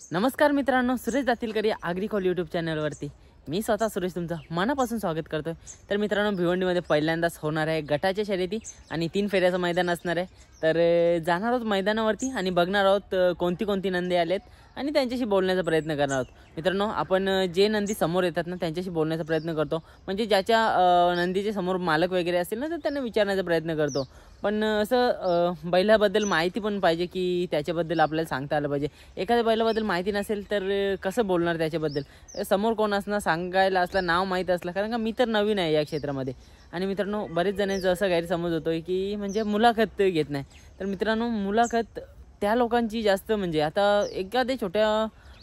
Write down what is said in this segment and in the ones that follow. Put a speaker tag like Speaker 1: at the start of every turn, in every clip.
Speaker 1: नमस्कार मित्रांनो, सुरेश दातीलकर या ॲग्रिकॉल यूट्यूब चॅनलवरती मी स्वतः सुरेश तुमचं मनापासून स्वागत करतोय। तर मित्रांनो, भिवंडीमध्ये पहिल्यांदाच होणार आहे गटाच्या शर्यती आणि 3 फेऱ्याचं मैदान असणार आहे। तर जाणार आहोत मैदानावरती आणि बघणार आहोत कोणती कोणती नंदी आलेत आणि त्यांच्याशी बोलण्याचा प्रयत्न करणार आहोत। मित्रांनो, आपण जे नंदी समोर येतात ना त्यांच्याशी बोलण्याचा प्रयत्न करतो, म्हणजे ज्याच्या नंदीचे समोर मालक वगैरे असतील ना तर त्यांना विचारण्याचा प्रयत्न करतो। पण असं बैलाबद्दल माहिती पण पाहिजे की त्याच्याबद्दल आपल्याला सांगता आलं पाहिजे। एखाद्या बैलाबद्दल माहिती नसेल तर कसं बोलणार त्याच्याबद्दल, समोर कोण असणार सांगायला असलं नाव माहीत असलं, कारण का मी तर नवीन आहे या क्षेत्रामध्ये। आणि मित्रांनो, बरेच जणांचा असा गैरसमज होतोय की म्हणजे मुलाखत घेत नाही। तर मित्रांनो, मुलाखत त्या लोकांची जास्त, म्हणजे आता एखाद्या छोट्या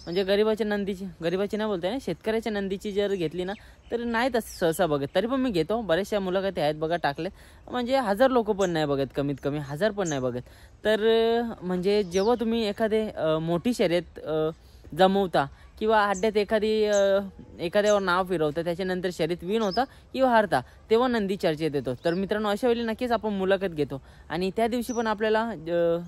Speaker 1: म्हणजे गरिबाच्या नंदीची, गरिबाची नाही बोलताय ना, शेतकऱ्याच्या नंदीची जर घेतली ना तर नाहीत असं सहसा बघत। तरी पण मी घेतो, बऱ्याचशा मुलाखती आहेत बघा टाकलेत, म्हणजे 1000 लोक पण नाही बघत, कमीत कमी 1000 पण नाही बघत। तर म्हणजे जेव्हा तुम्ही एखादे मोठी शर्यत जमवता किंवा अड्ड्यात एखाद्यावर नाव फिरवता, त्याच्यानंतर शर्यत विन होता किंवा हारता, तेव्हा नंदी चर्चेत येतो। तर मित्रांनो, अशा वेळी नक्कीच आपण मुलाखत घेतो। आणि त्या दिवशी पण आपल्याला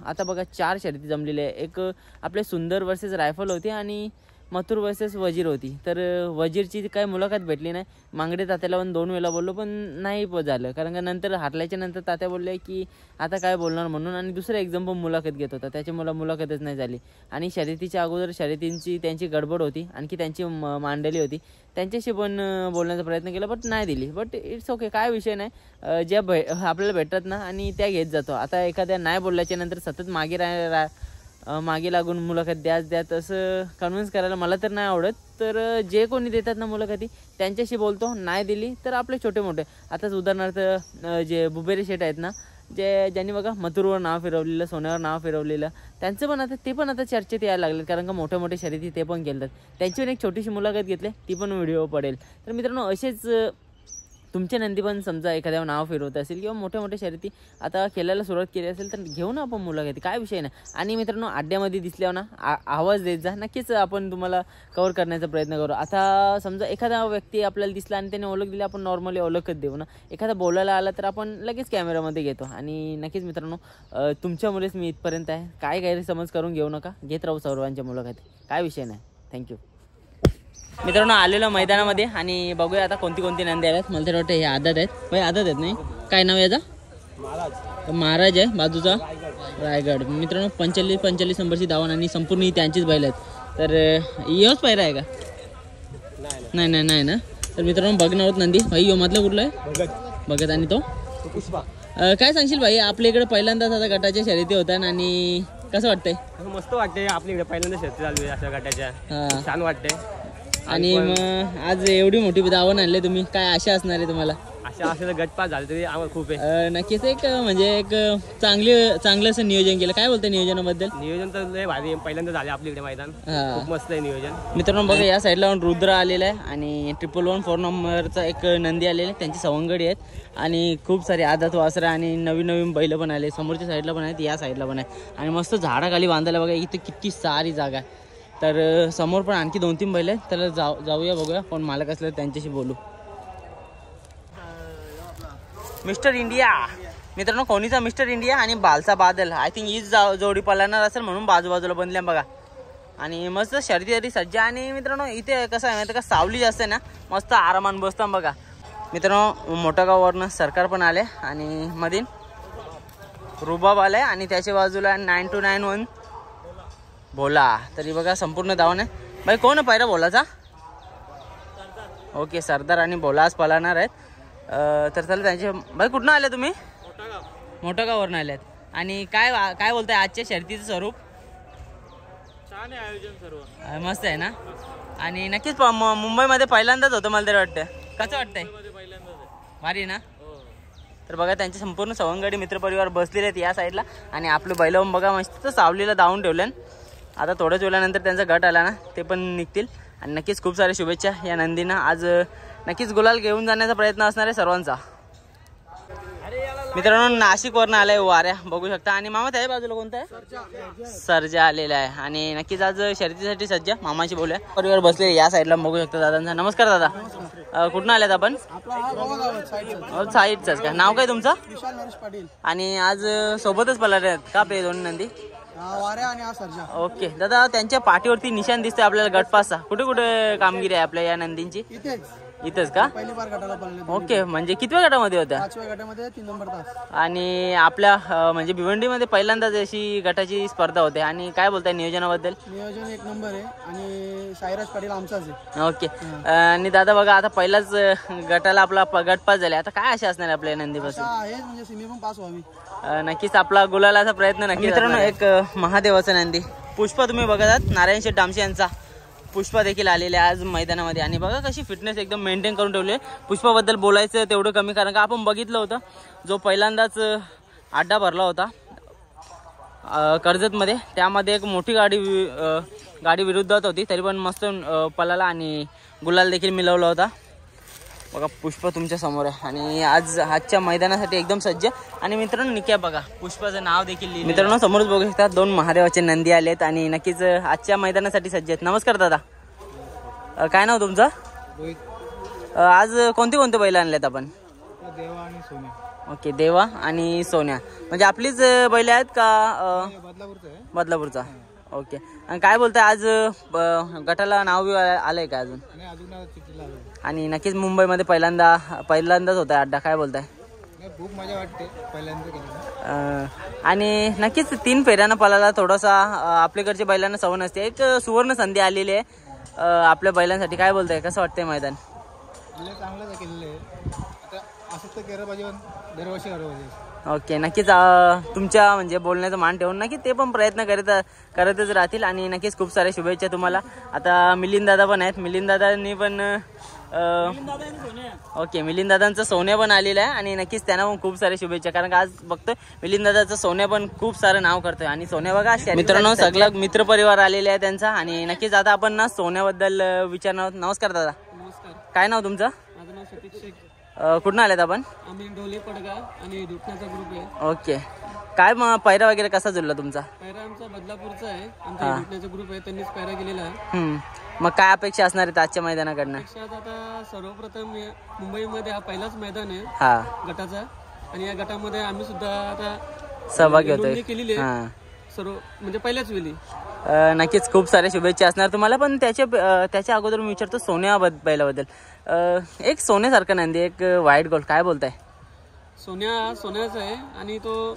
Speaker 1: आता बघा 4 शर्यती जमलेल्या आहे। एक आपले सुंदर वर्सेस रायफल होती आणि मथुर वर्सेस वजीर होती। तर वजीरची काय मुलाखत भेटली नाही, मांगडे तात्याला पण 2 वेळा बोललो पण नाही झालं, कारण का नंतर हारल्याच्या नंतर तात्या बोलले की आता काय बोलणार म्हणून, आणि दुसरा एक्झाम पण मुलाखत घेत होता, त्याच्यामुळे मुलाखतच नाही झाली। आणि शर्यतीच्या अगोदर शर्यतींची त्यांची गडबड होती, आणखी त्यांची मांडली होती, त्यांच्याशी पण बोलण्याचा प्रयत्न केला बट नाही दिली। बट इट्स ओके, काय विषय नाही, ज्या आपल्याला भेटतात ना आणि त्या घेत जातो। आता एखाद्या नाही बोलल्याच्या नंतर सतत मागे लागून मुलाखत द्याच असं कन्व्हिन्स करायला मला तर नाही आवडत। तर जे कोणी देतात ना मुलाखती त्यांच्याशी बोलतो, नाही दिली तर आपले छोटे मोठे, आताच उदाहरणार्थ जे बुबेरे शेठ आहेत ना, ज्यांनी बघा मथुरवर नाव फिरवलेलं, सोन्यावर नाव फिरवलेलं, त्यांचं पण ते पण आता चर्चेत यायला लागलेत, कारण का मोठ्या मोठ्या शर्यती ते पण केतात। त्यांची पण एक छोटीशी मुलाखत घेतली, ती पण व्हिडिओ पडेल। तर मित्रांनो, असेच तुमचे नंदी पण समजा एखाद्यावर नाव फिरवत असेल किंवा मोठ्या मोठ्या शर्यती आता खेळायला सुरुवात केली असेल तर घेऊ ना आपण मुलाखती, काय विषय नाही। आणि मित्रांनो, अड्ड्यामध्ये दिसल्यावर ना आवाज देत जा, नक्कीच आपण तुम्हाला कव्हर करण्याचा प्रयत्न करू। आता समजा एखादा व्यक्ती आपल्याला दिसला आणि त्याने ओळख दिली, आपण नॉर्मली ओळखच देऊ ना। एखादा बोलायला आला तर आपण लगेच कॅमेरामध्ये घेतो। आणि नक्कीच मित्रांनो, तुमच्यामुळेच मी इथपर्यंत आहे, काय गैरसमज करून घेऊ नका, घेत राहू सर्वांच्या मुलाखती, काय विषय नाही। थँक्यू मित्रांनो, आलेलो मैदानामध्ये आणि बघूया आता कोणती कोणती नंदी आहेत। मला तर वाटतं हे आदत आहेत, भाई आदत आहेत नाही, काय नाव याचा? महाराज आहे, बाजूचा रायगड। मित्रांनो, 45 नंबरची धावण आणि संपूर्ण ही त्यांचीच बैल आहेत। तर योच पायरा आहे का? नाही ना। तर मित्रांनो, बघणार आहोत नंदी। भाई यो मधलं कुठलं आहे? बघत। आणि तो पुष्पा। काय सांगशील भाई, आपल्या इकडे पहिल्यांदाच आता गटाच्या शर्यती होतात आणि कसं वाटतंय?
Speaker 2: मस्त वाटतंय, आपल्या इकडे पहिल्यांदा शर्यती चालू आहे अशा गटाच्या, छान वाटतंय।
Speaker 1: आणि मग आज एवढी मोठी धावण आणले तुम्ही, काय आशा असणार आहे तुम्हाला?
Speaker 2: अशा असं गटपास झालं तरी आम्हाला खूप आहे।
Speaker 1: नक्कीच एक म्हणजे एक चांगलं असं नियोजन केलं, काय बोलतंय नियोजनाबद्दल?
Speaker 2: नियोजन तर लय भारी, पहिल्यांदा झाले आपल्या इकडे मैदान, खूप मस्त आहे नियोजन।
Speaker 1: मित्रांनो बघा, या साईडला रुद्र आलेला आहे आणि 111 नंबरचा एक नंदी आलेला आहे, त्यांची सवंगडी आहेत आणि खूप सारे आदत वासरा आणि नवीन बैल पण आले, समोरच्या साईडला पण आहेत, या साईडला पण आहे आणि मस्त झाडाखाली बांधायला बघा, इथे किती सारी जागा आहे। तर समोर पण आणखी 2-3 बैल आहेत, तर जाऊया बघूया कोण मालक असलं त्यांच्याशी बोलू। मिस्टर इंडिया मित्रांनो, कोणीचा मिस्टर इंडिया आणि बालचा बादल, आय थिंक हीच जोडी पळणार असेल म्हणून बाजूबाजूला बनल्या बघा। आणि मस्त शर्यती सज्जा। आणि मित्रांनो, इथे कसं आहे माहिती का, सावली जास्त आहे ना, मस्त आरामान बसता बघा। मित्रांनो, मोठा गावावरनं सरकार पण आले आणि मधीन रुबाब आलाय आणि त्याच्या बाजूला 9291 भोला। तरी बघा संपूर्ण धावण आहे। भाई कोण पायरा भोलाचा? ओके, सरदार आणि भोला आज पळणार आहेत। तर चला त्यांचे, भाई कुठनं आले तुम्ही? मोठा गावावरून आल्यात। आणि काय बोलताय आजच्या शर्यतीचं स्वरूप?
Speaker 2: छान आहे आयोजन, सर्व
Speaker 1: मस्त आहे ना। आणि नक्कीच मुंबईमध्ये पहिल्यांदाच होतं मला तरी वाटतं, कसं वाटतंय? भारी ना। तर बघा, त्यांचे संपूर्ण सवंगडी मित्रपरिवार बसलेले आहेत या साईडला आणि आपलं बैलावून बघा मस्त सावलीला धावून ठेवलं। आता थोड्याच वेळानंतर त्यांचा गट आला ना, ते पण निघतील आणि नक्कीच खूप साऱ्या शुभेच्छा या नंदींना। आज नक्कीच गुलाल घेऊन जाण्याचा प्रयत्न असणार आहे सर्वांचा। मित्रांनो, नाशिकवरनं आलाय वाऱ्या, बघू शकता। आणि मामा त्या बाजूला कोणता आहे? सर्जा आलेला आहे आणि नक्कीच आज शर्यतीसाठी सज्ज। मामाशी बोलूया, परिवार बसले या साईडला बघू शकता दादांचा। नमस्कार दादा, कुठून आल्यात आपण? साईडचाच का? नाव काय तुमचं?
Speaker 3: विशाल नरेश पाटील।
Speaker 1: आणि आज सोबतच पळणार आहेत का आपले 2 नंदी?
Speaker 3: वाऱ्या आणि हा सर्जा.
Speaker 1: ओके दादा, त्यांच्या पाठीवरती निशाण दिसतोय आपल्याला गटपासचा. कुठे कुठे कामगिरी आहे आपल्या या नंदींची? इथेच का?
Speaker 3: पहिली बार गटाला पळले.
Speaker 1: ओके, म्हणजे कितव्या गटामध्ये होत्या?
Speaker 3: 5व्या गटामध्ये 3 नंबर तास.
Speaker 1: आणि आपल्या म्हणजे भिवंडीमध्ये पहिल्यांदाच अशी गटाची स्पर्धा होते. आणि काय बोलताय नियोजनाबद्दल?
Speaker 3: नियोजन 1 नंबर आहे आणि साईराज पाटील आमचाच आहे.
Speaker 1: ओके. आणि दादा बघा, आता पहिलाच गटाला आपला गटपास झाला. आता काय असे असणार आपल्या नंदीपासून?
Speaker 3: आहे म्हणजे सिमी पण पास व्हावी.
Speaker 1: नक्कीच आपला गुलालाचा प्रयत्न नक्की. मित्रांनो, एक महादेवाचा नंदी पुष्पा तुम्ही बघतात, नारायण शेठ डामशे यांचा पुष्पा देखील आलेले आज मैदानामध्ये. आणि बघा कशी फिटनेस एकदम मेंटेन करून ठेवली. पुष्पाबद्दल बोलायचं तेवढं कमी, कारण का आपण बघितलं होतं जो पहिल्यांदाच अड्डा भरला होता कर्जतमध्ये, त्यामध्ये एक मोठी गाडी विरुद्धात होती, तरी पण मस्त पळाला आणि गुलाल देखील मिळवला होता. बघा पुष्पा तुमच्या समोर आहे आणि आजच्या मैदानासाठी एकदम सज्ज. आणि मित्रांनो निक्या बघा, पुष्पाचं नाव देखील लिहिलं. मित्रांनो समोरच बघू शकता 2 महादेवाचे नंदी आलेत आणि नक्कीच आजच्या मैदानासाठी सज्ज आहेत. नमस्कार दादा, काय नाव तुमचं? आज कोणते कोणते बैल आणलेत आपण?
Speaker 3: देवा आणि सोन्या.
Speaker 1: ओके, देवा आणि सोन्या म्हणजे आपलीच बैल आहेत का? बदलापूरचा. ओके. आणि काय बोलताय, आज गटाला नाव आलंय का अजून? आणि नक्कीच मुंबईमध्ये पहिल्यांदाच होता अड्डा. काय बोलताय?
Speaker 3: खूप मजा वाटते पहिल्यांदा.
Speaker 1: आणि नक्कीच 3 फेऱ्यानं पळाला. थोडासा आपल्याकडच्या बैलांना सवय नसते. एक सुवर्ण संधी आलेली आहे आपल्या बैलांसाठी. काय बोलताय, कसं वाटतंय मैदान?
Speaker 3: चांगलंच केलेलं आहे. आता असंच तर केलं पाहिजे, दरवर्षी पाहिजे.
Speaker 1: ओके, नक्कीच तुमच्या म्हणजे बोलण्याचं मान ठेवून नक्की ते पण प्रयत्न करतच राहतील. आणि नक्कीच खूप साऱ्या शुभेच्छा तुम्हाला. आता मिलिंद दादा पण आहेत, मिलिंद दादांनी पण ओके, मिलिंद दादांचं सोन्या पण आलेलं आहे आणि नक्कीच त्यांना पण खूप साऱ्या शुभेच्छा, कारण का आज बघतोय मिलिंद दादाचं सोन्या पण खूप सारं नाव करतोय. आणि सोन्या बघा मित्रांनो सगळा मित्रपरिवार आलेले आहे त्यांचा. आणि नक्कीच आता आपण ना सोन्याबद्दल विचारणार आहोत. नमस्कार दादा.
Speaker 3: नमस्कार.
Speaker 1: काय नाव तुमचं?
Speaker 3: माझं नाव सतीश शेख.
Speaker 1: कुठून आलेत आपण?
Speaker 3: आम्ही ढोले पडगाव आणि दुटण्याचा ग्रुप आहे.
Speaker 1: ओके. काय मग पैरा वगैरे कसा जुळला तुमचा?
Speaker 3: पैरा आमचा बदलापूरचा आहे. आमचा दुटण्याचा ग्रुप आहे, त्यांनीच पैरा केलेला आहे.
Speaker 1: मग काय अपेक्षा असणार आहेत आजच्या मैदानाकडनं?
Speaker 3: आता सर्वप्रथम मुंबईमध्ये हा पहिलाच मैदान आहे गटाचा आणि या गटामध्ये आम्ही सुद्धा आता
Speaker 1: सहभागी होतोय
Speaker 3: केलेली आहे सर्व, म्हणजे पहिल्याच वेळी.
Speaker 1: नक्कीच खूप साऱ्या शुभेच्छा असणार तुम्हाला. पण त्याच्या अगोदर मी विचारतो सोन्या बैलाबद्दल. एक सोन्यासारखा नंदी, एक व्हाईट गोल्ड, काय बोलताय?
Speaker 3: सोन्याचा आहे आणि तो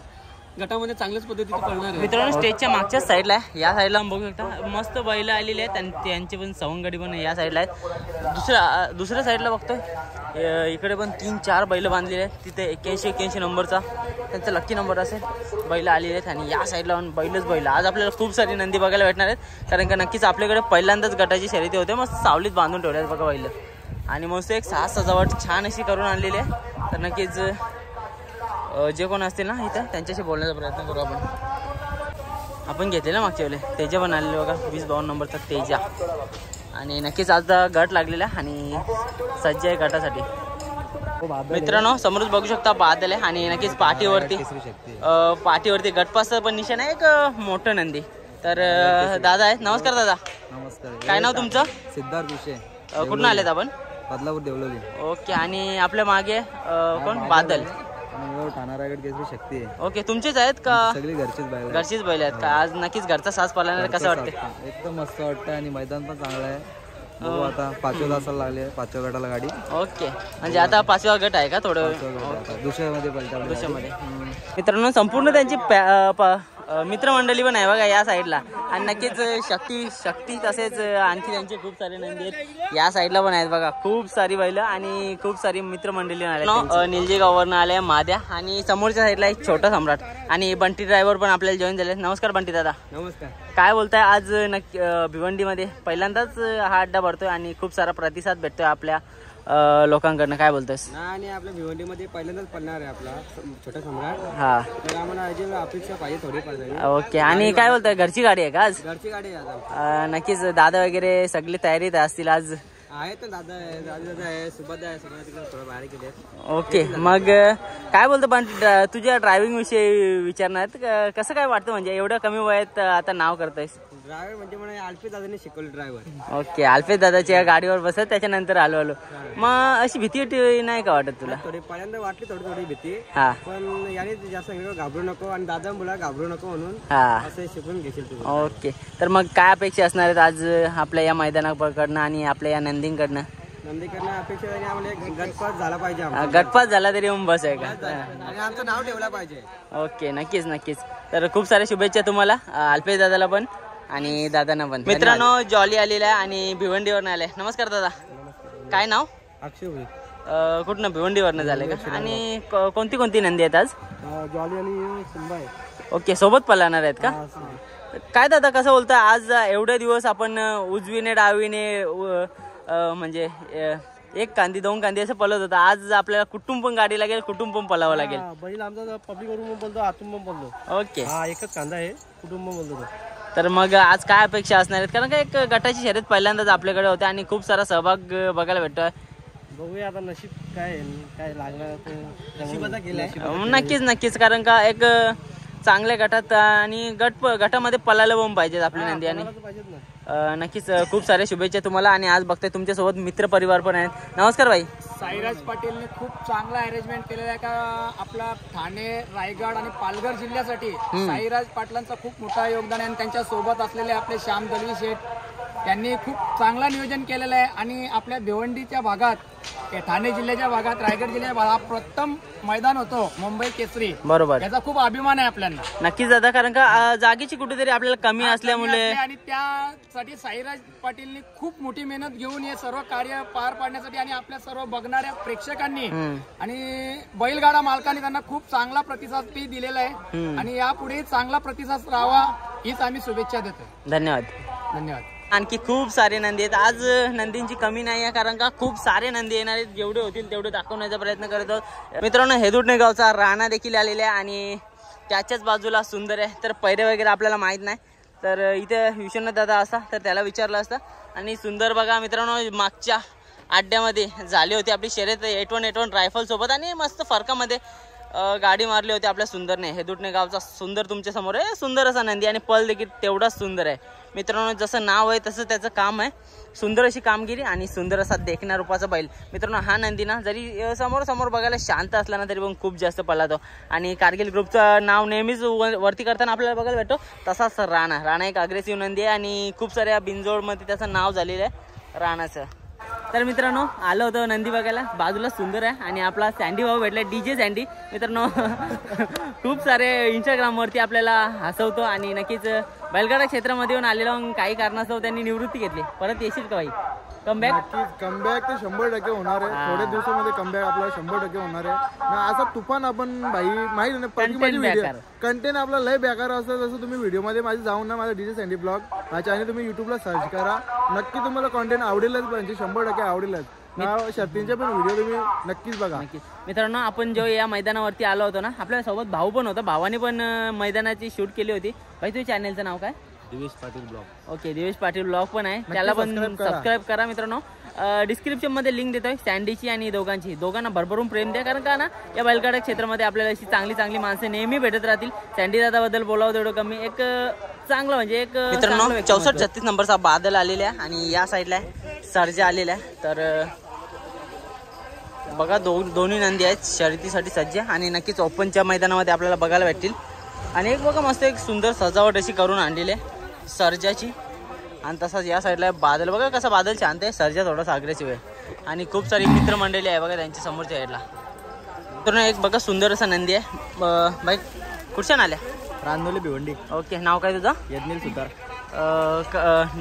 Speaker 3: गटामध्ये चांगल्याच पद्धतीने पळणार आहे.
Speaker 1: मित्रांनो स्टेजच्या मागच्या साईडला आहे, या साईडला बघू शकता मस्त बैल आलेली आहेत. त्यांची पण सवंगडी पण या साईडला आहेत. दुसऱ्या साईडला बघतोय इकडे पण 3-4 बैल बांधलेले आहेत. तिथे 81 नंबरचा त्यांचा लक्की नंबर असेल, बैल आलेले आहेत. आणि या साईडला पण बैल. आज आपल्याला खूप सारी नंदी बघायला भेटणार आहेत, कारण का नक्कीच आपल्याकडे पहिल्यांदाच गटाची शर्यती होते. मस्त सावलीत बांधून ठेवले आहेत बघा बैल. आणि मस्त एक 6 सजावट छान अशी करून आणलेली आहे. तर नक्कीच जे कोण असतील ना इथं त्यांच्याशी बोलण्याचा प्रयत्न करू आपण घेतलेला मागच्या वेळेला. तेजा पण आलेले बघा, 20-52 नंबरचा तेजा. आणि नक्कीच आज गट लागलेला आणि सज्ज आहे गटासाठी. मित्रांनो समोरच बघू शकता बादल आहे आणि नक्कीच पाठीवरती गटपासचं पण निशाण आहे, एक मोठं नंदी. तर दादा आहेत. नमस्कार दादा.
Speaker 4: नमस्कार.
Speaker 1: काय नाव तुमचं?
Speaker 4: सिद्धार्थ विषय.
Speaker 1: कुठून आलेत आपण?
Speaker 4: बदलापूर देवलोली.
Speaker 1: ओके. आणि आपल्या मागे कोण? बादल.
Speaker 4: ठाणा रायगड केसरी शक्ती आहे.
Speaker 1: ओके, तुमचेच आहेत का?
Speaker 4: सगळी
Speaker 1: घरचीच बैल आहेत का? आज नक्कीच घरचा साज पाळणार. कसं वाटतं?
Speaker 4: एकदम मस्त वाटतं आणि मैदान पण चांगलं आहे. आता 5व्या तासाला लागले, 5व्या गटाला गाडी.
Speaker 1: ओके, म्हणजे आता 5वा गट आहे का? थोडं
Speaker 4: दुसऱ्यामध्ये
Speaker 1: मित्रांनो संपूर्ण त्यांची मित्रमंडळी पण आहे बघा या साईडला. आणि नक्कीच शक्ती तसेच आणखी त्यांचे खूप सारे नंदी आहेत या साईडला पण आहेत बघा. खूप सारी बैल आणि खूप सारी मित्रमंडळी आल्या. निलजी गावावरनं आल्या माद्या. आणि समोरच्या साईडला एक छोटा सम्राट आणि बंटी ड्रायव्हर पण आपल्याला जॉईन झाले. नमस्कार बंटी दादा.
Speaker 3: नमस्कार.
Speaker 1: काय बोलताय, आज भिवंडीमध्ये पहिल्यांदाच हा अड्डा भरतोय आणि खूप सारा प्रतिसाद भेटतोय आपल्या लोकांकडनं, काय बोलतोयस?
Speaker 3: आणि आपल्या भिवंडीमध्ये पहिल्यांदाच पडणार आहे आपला छोटा सम्राट.
Speaker 1: हा,
Speaker 3: तर आम्हाला अपेक्षा पाहिजे थोडी पाहिजे.
Speaker 1: ओके. आणि काय बोलतोय, घरची गाडी आहे का आज?
Speaker 3: घरची गाडी आहे.
Speaker 1: नक्कीच दादा वगैरे सगळी तयारीत असतील आज?
Speaker 3: आहेत ना, दादा आहे, सुबोध आहे, सगळं तिकडे थोडं बाहेर गेले.
Speaker 1: ओके, मग काय बोलतो पण तुझ्या ड्रायव्हिंग विषयी विचारणार कसं काय वाटतं, म्हणजे एवढ्या कमी वयात आता नाव करतोयस?
Speaker 2: ड्रायव्हर म्हणजे मला अल्फेज दादाने शिकवलं ड्रायव्हर.
Speaker 1: ओके, अल्फेज दादाच्या गाडीवर बसत त्याच्यानंतर आलो. मग अशी भीती नाही का वाटत तुला?
Speaker 2: थोडी पहिल्यांदा वाटली थोडी भीती,
Speaker 1: हा
Speaker 2: पण याने जास्त घाबरू नको आणि दादा मुला घाबरू नको म्हणून
Speaker 1: हा
Speaker 2: असं शिकून घेशील तू.
Speaker 1: ओके, तर मग काय अपेक्षा असणार आहेत आज आपल्या या मैदानाकडनं आणि आपल्या या नंदींकडनं?
Speaker 2: नंदीकरणं अपेक्षा आहे आम्हाला एक गटपास झाला पाहिजे
Speaker 1: गटपास झाला तरी मग बस आहे का?
Speaker 2: आणि आमचं नाव ठेवलं पाहिजे.
Speaker 1: ओके, नक्कीच. तर खूप साऱ्या शुभेच्छा तुम्हाला, अल्पेश दादाला पण आणि दादांना पण. मित्रांनो, जॉली आलेला आहे आणि भिवंडीवरनं आलाय. नमस्कार दादा, काय नाव?
Speaker 2: अक्षय भाई.
Speaker 1: कुठनं? भिवंडीवरनं झाले का? आणि कोणती नंदी आहेत आज?
Speaker 2: जॉली आणि सिम्बा आहे.
Speaker 1: ओके, सोबत पळणार आहेत का? काय दादा, कसं बोलतं आज एवढे दिवस आपण उजवीने डावीने म्हणजे एक कांदी दोन कांदी असं पळत होतं, आज आपल्याला कुटुंब पण गाडी लागेल, कुटुंब पण पळावं लागेल.
Speaker 2: बैल आमचा पब्लिक वरून बोलतो, आतून पण बोलतो.
Speaker 1: ओके,
Speaker 2: हा एकच कांदा आहे, कुटुंब बोलतो.
Speaker 1: तर मग आज काय अपेक्षा असणार आहेत? कारण का एक गटाची शर्यत पहिल्यांदाच आपल्याकडे होते आणि खूप सारा सहभाग बघायला भेटतोय.
Speaker 2: बघूया आता नशीब काय लागणार केलाय.
Speaker 1: नक्कीच, कारण का एक चांगल्या गटात आणि गटामध्ये पळायला पण पाहिजेत आपली नंदी. आणि नक्कीच खूप साऱ्या शुभेच्छा तुम्हाला. आणि आज बघताय तुमच्यासोबत मित्र परिवार पण आहेत. नमस्कार भाई.
Speaker 5: साईराज पाटीलने खूप चांगला अरेंजमेंट केलेला आहे का आपला ठाणे, रायगड आणि पालघर जिल्ह्यासाठी. साईराज पाटलांचा खूप मोठा योगदान आहे आणि त्यांच्या सोबत असलेले आपले श्याम दलवी शेठ यांनी खूप चांगला नियोजन केलेलं आहे. आणि आपल्या भिवंडीच्या भागात, ठाणे जिल्ह्याच्या भागात, रायगड जिल्ह्याच्या भागात प्रथम मैदान होतो मुंबई केसरी. बरोबर, याचा खूप अभिमान आहे आपल्याला.
Speaker 1: नक्कीच दादा, कारण का जागेची कुठेतरी आपल्याला कमी असल्यामुळे
Speaker 5: आणि त्यासाठी साईराज पाटीलनी खूप मोठी मेहनत घेऊन हे सर्व कार्य पार पाडण्यासाठी आणि आपल्या सर्व बघणाऱ्या प्रेक्षकांनी आणि बैलगाडा मालकांनी त्यांना खूप चांगला प्रतिसाद दिलेला आहे. आणि यापुढे चांगला प्रतिसाद राहावा हीच आम्ही शुभेच्छा देतो.
Speaker 1: धन्यवाद. आणखी खूप सारे नंदी आहेत. आज नंदींची कमी नाही आहे, कारण का खूप सारे नंदी येणार आहेत. जेवढे होतील तेवढे दाखवण्याचा प्रयत्न करत आहोत. मित्रांनो, हेदुटणे गावचा राणा देखील आलेला आहे आणि त्याच्याच बाजूला सुंदर आहे. तर पैरे वगैरे आपल्याला माहित नाही, तर इथे विश्वनाथ दादा असता तर त्याला विचारलं असतं. आणि सुंदर बघा मित्रांनो, मागच्या अड्ड्यामध्ये झाली होती आपली शर्यत 8-1 रायफल सोबत आणि मस्त फरकामध्ये गाडी मारली होती आपल्या सुंदरने. हेदुटणे गावचा सुंदर तुमच्या समोर आहे. सुंदर असा नंदी आणि पल देखील तेवढाच सुंदर आहे. मित्रांनो, जसं नाव आहे तसं त्याचं काम आहे. सुंदर अशी कामगिरी आणि सुंदर असा देखण्या रूपाचा बैल. मित्रांनो, हा नंदी ना जरी समोर बघायला शांत असला ना तरी पण खूप जास्त पळतो. आणि कारगिल ग्रुपचं नाव नेहमीच वरती करताना आपल्याला बघायला भेटतो. तसाच राणा एक अग्रेसिव्ह नंदी आहे आणि खूप साऱ्या बिनजोडमध्ये त्याचं नाव झालेलं आहे राणाचं. तर मित्रांनो, आलो होतो नंदी बघायला. बाजूला सुंदर आहे आणि आपला सँडी भाऊ भेटला, DJ सँडी. मित्रांनो, खूप सारे इंस्टाग्रामवरती आपल्याला हसवतो आणि नक्कीच बैलगाडा क्षेत्रामध्ये येऊन आलेलो काही कारणास्तव त्यांनी निवृत्ती घेतली. परत येशील का भाई? कमबॅक
Speaker 6: तर 100% होणार आहे. थोड्या दिवसामध्ये कमबॅक आपला 100% होणार आहे. असा तुफान आपण भाई माहिती नाही, कंटेंट आपला लय बेकार असतं. जसं तुम्ही व्हिडिओमध्ये माझे जाऊन ना माझा DJ सँडी ब्लॉग माझ्या आणि तुम्ही युट्यूबला सर्च करा. नक्की तुम्हाला कंटेंट आवडेलच, म्हणजे 100% आवडेलच. शर्तींचे पण व्हिडिओ तुम्ही नक्कीच बघा.
Speaker 1: मित्रांनो, आपण जेव्हा या मैदानावरती आलो होतो ना, आपल्या सोबत भाऊ पण होता. भावाने पण मैदानाची शूट केली होती. भाई, तुझ्या चॅनलचं नाव काय?
Speaker 2: Divesh Patil blog.
Speaker 1: Okay, Divesh Patil blog पण आहे, त्याला पण सबस्क्राईब करा. मित्रांनो, डिस्क्रिप्शन मध्ये लिंक देतोय सँडीची आणि दोघांना भरभरून प्रेम द्या, कारण का ना या बैलगाडा क्षेत्रामध्ये आपल्याला अशी चांगली माणसं नेहमी भेटत राहतील. सँडी दादाबद्दल बोलावं तेवढं कमी. एक चांगलं म्हणजे एक मित्रांनो 64-36 नंबरचा बादल आलेला आहे आणि या साईडला सर्जा आलेला आहे. तर बघा, दोन्ही नंदी आहेत शर्यतीसाठी सज्ज आणि नक्कीच ओपनच्या मैदानामध्ये आपल्याला बघायला भेटतील. आणि एक बघा, मस्त एक सुंदर सजावट अशी करून आणलेली आहे सर्जाची. आणि तसाच या साईडला बादल बघा, कसा बादल शांत आहे, सर्जा थोडासा अग्रेसिव्ह आहे. आणि खूप सारी मित्रमंडळी आहे बघा त्यांच्या समोरच्या साईडला. तर एक बघा सुंदर असा नंदी आहे. बाई, कुठच्या आल्या?
Speaker 2: रानोली भिवंडी.
Speaker 1: ओके, नाव काय तुझं?
Speaker 2: यज्ञेल सुतार.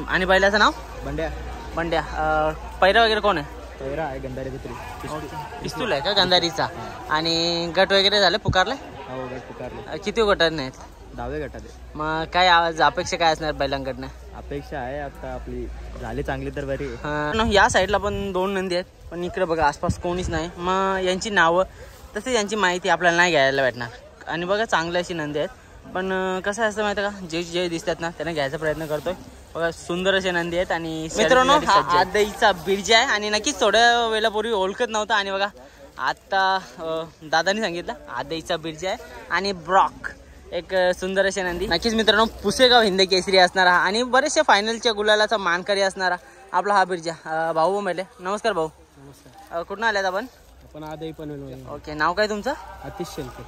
Speaker 1: आणि बैलाचं नाव? बंड्या. पैरा वगैरे कोण आहे?
Speaker 2: पैरा आहे गंधारी
Speaker 1: पिस्तूल आहे का गंधारीचा? आणि गट वगैरे झाले पुकारले?
Speaker 2: हो, गट पुकारले.
Speaker 1: किती गटात नाहीत?
Speaker 2: 10व्या गटात.
Speaker 1: मग काय आवाज अपेक्षा काय असणार बैलांकडनं?
Speaker 2: अपेक्षा आहे आता आपली झाली चांगली तर बरी.
Speaker 1: या साईडला पण 2 नंदी आहेत, पण इकडे बघा आसपास कोणीच नाही. मग यांची नावं तसे यांची माहिती आपल्याला नाही घ्यायला भेटणार. आणि बघा, चांगली अशी नंदी आहेत, पण कसं असतं माहिती का, जे दिसतात ना त्यांना घ्यायचा प्रयत्न करतोय. बघा, सुंदर असे नंदी आहेत. आणि मित्रांनो, आदईचा बिरजा आहे आणि नक्कीच थोड्या वेळापूर्वी ओळखत नव्हता. आणि बघा, आता दादानी सांगितलं आदईचा बिरजा आहे आणि ब्रॉक एक सुंदर असे नंदी. नक्कीच मित्रांनो पुसेगाव हिंद केसरी असणारा आणि बरेचशा फायनलच्या गुलालाचा मानकरी असणारा आपला हा बिरजा भाऊ बोंबेले. नमस्कार भाऊ.
Speaker 3: नमस्कार.
Speaker 1: कुठून आल्यात आपण?
Speaker 3: आपण आदही पण
Speaker 1: ओके. नाव काय तुमचं?
Speaker 3: अतिश शेलके.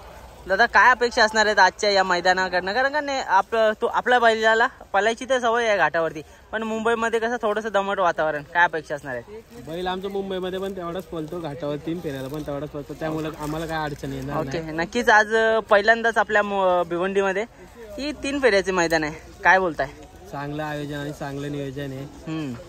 Speaker 1: दादा काय अपेक्षा असणार आहेत आजच्या या मैदानाकडनं? कारण का आपल्या बैलाला पळायची तर सवय आहे घाटावरती, पण मुंबईमध्ये कसं थोडंसं दमट वातावरण, काय अपेक्षा असणार आहेत?
Speaker 3: बैल आमच्या मुंबईमध्ये पण तेवढाच पळतो, घाटावर 3 फेऱ्याला पण तेवढाच पळतो, त्यामुळे आम्हाला काय अडचण येणार
Speaker 1: ओके. नक्कीच आज पहिल्यांदाच आपल्या भिवंडीमध्ये ही 3 फेऱ्याचे मैदान आहे, काय बोलताय?
Speaker 3: चांगलं आयोजन आणि चांगलं नियोजन आहे.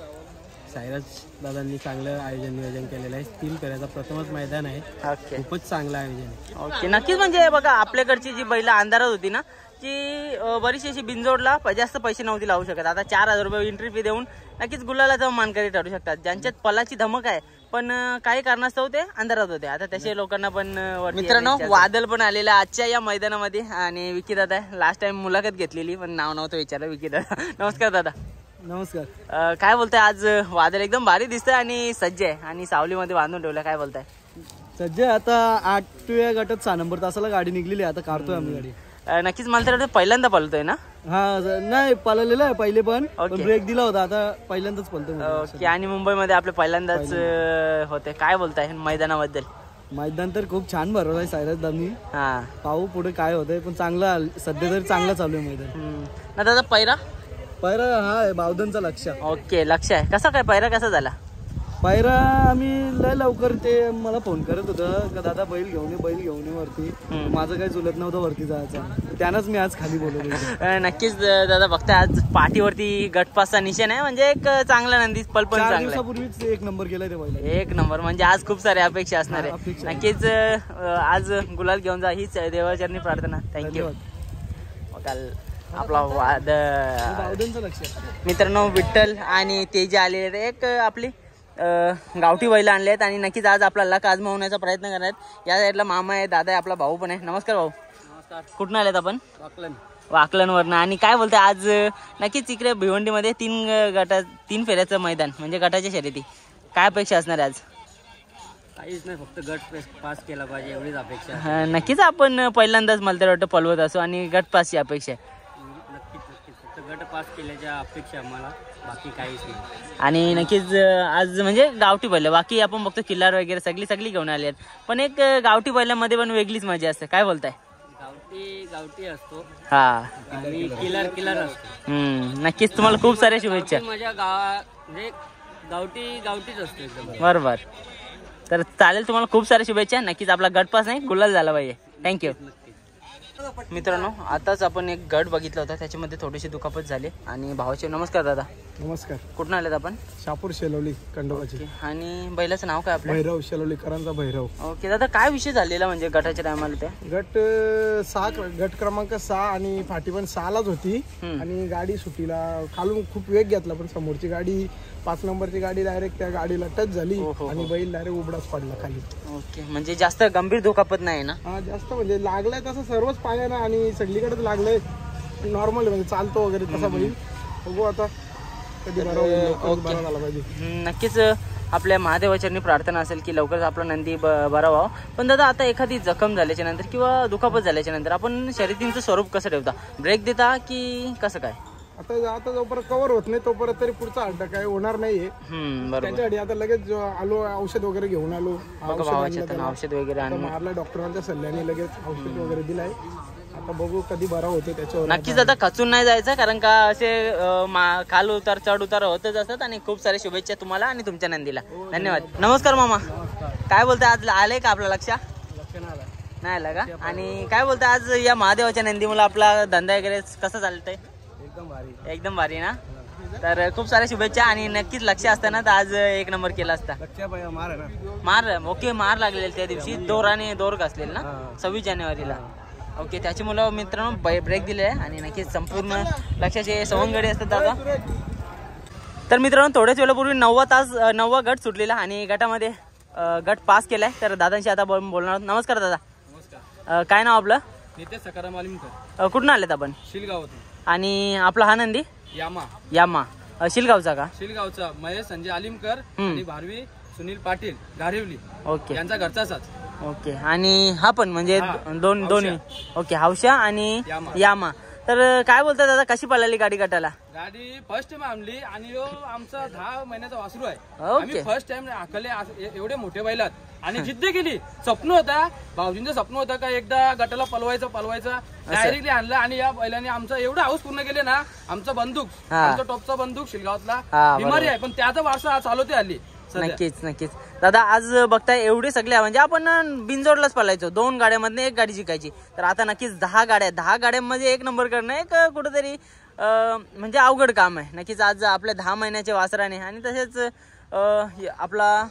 Speaker 3: साईराज दादांनी चांगलं आयोजन नियोजन केलेलं आहे. 3 फेऱ्याचा प्रथमच मैदान आहे.
Speaker 1: ओके.
Speaker 3: खूपच चांगलं आयोजन आहे.
Speaker 1: ओके. नक्कीच म्हणजे बघा आपल्याकडची जी बैल अंधारात होती ना, ती बरीचशी अशी बिनजोडला जास्त पैसे नव्हती लावू शकत. आता 4,000 रुपये एंट्री फी देऊन नक्कीच गुलालाचा मानकरी ठरू शकतात, ज्यांच्यात पलाची धमक आहे पण काही कारणास्तव ते अंधारात होते. आता तसे लोकांना पण मित्रांनो वादल पण आलेला आजच्या या मैदानामध्ये. आणि विकी दादा लास्ट टाइम मुलाखत घेतलेली पण नाव नव्हतं विचारलं. विकी दादा नमस्कार. दादा
Speaker 3: नमस्कार.
Speaker 1: काय बोलताय? आज वादळ एकदम भारी दिसतंय आणि सज्ज आहे आणि सावलीमध्ये बांधून ठेवलं, काय बोलताय?
Speaker 3: सध्या आता 8व्या गटात 6 नंबर तासाला गाडी निघलेली आहे, आता काढतोय आम्ही गाडी.
Speaker 1: नक्कीच मला तर वाटतं पहिल्यांदा पळतोय ना?
Speaker 3: हा नाही पळलेलं आहे पहिले पण
Speaker 1: ओके.
Speaker 3: ब्रेक दिला होता, आता पहिल्यांदाच पळतोय.
Speaker 1: ओके. आणि मुंबईमध्ये आपले पहिल्यांदाच होते, काय बोलताय मैदानाबद्दल?
Speaker 3: मैदान तर खूप छान भरवलं आहे सायराज दादांनी.
Speaker 1: हा.
Speaker 3: पाहू पुढे काय होतंय, पण चांगलं सध्या तरी चांगलं चालू आहे मैदान.
Speaker 1: ना दादा पैरा
Speaker 3: पायरा हा आहे बावधनचा लक्ष.
Speaker 1: ओके. लक्ष आहे. कसा काय पैरा कसा झाला?
Speaker 3: पायरा आम्ही लय लवकर ते मला फोन करत होतं का दादा बैल घेऊन ये वरती. माझं काही चुलत नव्हतं वरती जायचं, त्यानंच मी आज खाली बोलवलं.
Speaker 1: नक्कीच दादा बघताय आज पाठीवरती गटपासचा निशाण आहे, म्हणजे एक चांगला नंदी पलपण
Speaker 3: 4
Speaker 1: चांगला.
Speaker 3: दिवसापूर्वीच 1 नंबर केलाय ते बैल.
Speaker 1: 1 नंबर म्हणजे आज खूप साऱ्या अपेक्षा असणार आहे.
Speaker 3: अपेक्षा.
Speaker 1: नक्कीच आज गुलाल घेऊन जा हीच देवाचरणी प्रार्थना. थँक्यू. काल आपला
Speaker 3: बावधनचा लक्ष.
Speaker 1: मित्रांनो विठ्ठल आणि तेज आले एक आपली गावठी बैल आणले आहेत आणि नक्कीच आज आपला लक आजमावण्याचा प्रयत्न करत आहेत. या साईडला मामा आहे, दादा आहे, आपला भाऊ पण आहे. नमस्कार भाऊ.
Speaker 3: नमस्कार.
Speaker 1: कुठून आलेत आपण?
Speaker 3: वाकलन.
Speaker 1: वाकलनवरनं. आणि काय बोलताय आज नक्कीच इकडे भिवंडीमध्ये 3 फेऱ्याचं मैदान म्हणजे गटाच्या शर्यती, काय अपेक्षा असणार आहे आज?
Speaker 2: काहीच नाही, फक्त गट पास केला पाहिजे एवढीच अपेक्षा.
Speaker 1: नक्कीच आपण पहिल्यांदाच मला तर वाटतं पळवत असो आणि गट पासची अपेक्षा आहे.
Speaker 2: नक्कीच फक्त गट पास केल्याच्या अपेक्षा आम्हाला, बाकी काहीच नाही.
Speaker 1: आणि नक्कीच आज म्हणजे गावठी बैल, बाकी आपण बघतो किल्लार वगैरे सगळी घेऊन आले आहेत, पण एक गावठी बैलामध्ये पण वेगळीच मजा असते, काय बोलताय?
Speaker 2: गावठी असतो
Speaker 1: हा
Speaker 2: आणि किलर असतो.
Speaker 1: नक्कीच तुम्हाला खूप साऱ्या शुभेच्छा.
Speaker 2: माझ्या म्हणजे गावठीच असतो एकदम.
Speaker 1: बरोबर. तर चालेल, तुम्हाला खूप साऱ्या शुभेच्छा. नक्कीच आपला गटपास नाही गुलाल झाला पाहिजे. थँक्यू. मित्रांनो आताच आपण एक गट बघितला होता, त्याच्यामध्ये थोडीशी दुखापत झाली आणि भावाचे. नमस्कार दादा.
Speaker 3: नमस्कार.
Speaker 1: कुठून आलेत आपण?
Speaker 3: शापूर शेलवली खंडोबाची.
Speaker 1: आणि बैलाचं नाव काय आपलं?
Speaker 3: भैरव, शेलवलीकरांचा भैरव.
Speaker 1: ओके दादा, काय विषय झालेला म्हणजे गटाच्या टायमाला? ते
Speaker 3: गट क्रमांक 6 आणि फाटी पण 6लाच होती आणि गाडी सुटीला खालून खूप वेग घेतला, पण समोरची गाडी 5 नंबरची गाडी डायरेक्ट त्या गाडीला टच झाली आणि बैल डायरेक्ट उबडाच पडला खाली.
Speaker 1: ओके. म्हणजे जास्त गंभीर दुखापत नाही ना?
Speaker 3: हा जास्त म्हणजे लागलाय तसं सर्वच पायानं आणि सगळीकडेच लागलंय. नॉर्मल म्हणजे चालतो वगैरे तसा बैल. बघू आता कधी बरा झाला पाहिजे.
Speaker 1: नक्कीच आपल्या महादेवाचरणी प्रार्थना असेल की लवकरच आपला नंदी बरा व्हावा. पण दादा आता एखादी जखम झाल्याच्या नंतर किंवा दुखापत झाल्याच्या नंतर आपण शर्यतींचं स्वरूप कसं ठेवता? ब्रेक देता की कसं काय?
Speaker 3: आता जोपर्यंत कव्हर होत नाही तोपर्यंत तरी पुढचा अड्डा काय होणार नाहीये.
Speaker 1: बरोबर.
Speaker 3: त्याच्यासाठी आता लगेच आलो, औषध वगैरे घेऊन आलो.
Speaker 1: औषध वगैरे
Speaker 3: मारला डॉक्टरांच्या सल्ल्याने, लगेच औषध वगैरे दिलाय. आता बघू कधी बरा होते त्याच्यावर.
Speaker 1: नक्कीच आता खचून नाही जायचं, कारण का असे खाल उतार चढ उतार होतच असतात. आणि खूप सारे शुभेच्छा तुम्हाला आणि तुमच्या नंदीला. धन्यवाद. नमस्कार मामा. काय बोलताय, आज आलंय का आपला लक्ष? नाही आला का? आणि काय बोलताय आज या महादेवाच्या नंदीमुळे आपला धंदा वगैरे कसं चालतंय? एकदम भारी ना. तर खूप साऱ्या शुभेच्छा आणि नक्कीच लक्ष असताना तर आज 1 नंबर केला असता. मार ओके. मार लागलेला त्या दिवशी दोर घासलेला ना 26 जानेवारीला. ओके. त्याची मुलं मित्रांनो ब्रेक दिले आणि नक्कीच संपूर्ण लक्षाचे सवंगडी असतात दादा. तर मित्रांनो थोड्याच वेळापूर्वी 9वा गट सुटलेला आणि गटामध्ये गट पास केलाय. तर दादांशी आता बोलणार आहोत. नमस्कार दादा.
Speaker 3: नमस्कार.
Speaker 1: काय नाव आपलं?
Speaker 3: नितेश सकाराम आलिमकर.
Speaker 1: कुठून आलेत आपण?
Speaker 3: शिलगावातून.
Speaker 1: आणि आपला हा नंदी? यामा. शिलगावचा का?
Speaker 3: शिलगावचा महेश संजय आलिमकर आणि भारवी सुनील पाटील गारिवली.
Speaker 1: ओके.
Speaker 3: यांचा घरचाच.
Speaker 1: ओके. आणि हा पण म्हणजे दोन्ही. ओके, हौशा आणि यामा. तर काय बोलतात दादा, कशी पळाली गाडी गटाला?
Speaker 5: गाडी फर्स्ट टाइम आणली आणि आमचा 10 महिन्याचा वासरू आहे.
Speaker 1: ओके.
Speaker 5: आम्ही फर्स्ट टाइम आखले एवढे मोठे बैलात आणि जिद्द केली. स्वप्न होता भाऊजींचं, स्वप्न होतं का एकदा गटाला पलवायचा डायरेक्टली आणलं आणि या बैलाने आमचं एवढं हाऊस पूर्ण केले ना. आमचा बंदूक, आमचा टॉपचा बंदूक शिलगावातला बिमारी आहे, पण त्याचा वारसा चालवते आली.
Speaker 1: नक्कीच दादा. आज बघताय एवढे सगळे, म्हणजे आपण बिनजोडलाच पळायचो, 2 गाड्यांमधून 1 गाडी जिंकायची. तर आता नक्कीच 10 गाड्यांमध्ये 1 नंबर करणं एक कुठेतरी म्हणजे अवघड काम आहे. नक्कीच आज आपल्या 10 महिन्याच्या वासराने आणि तसेच आपला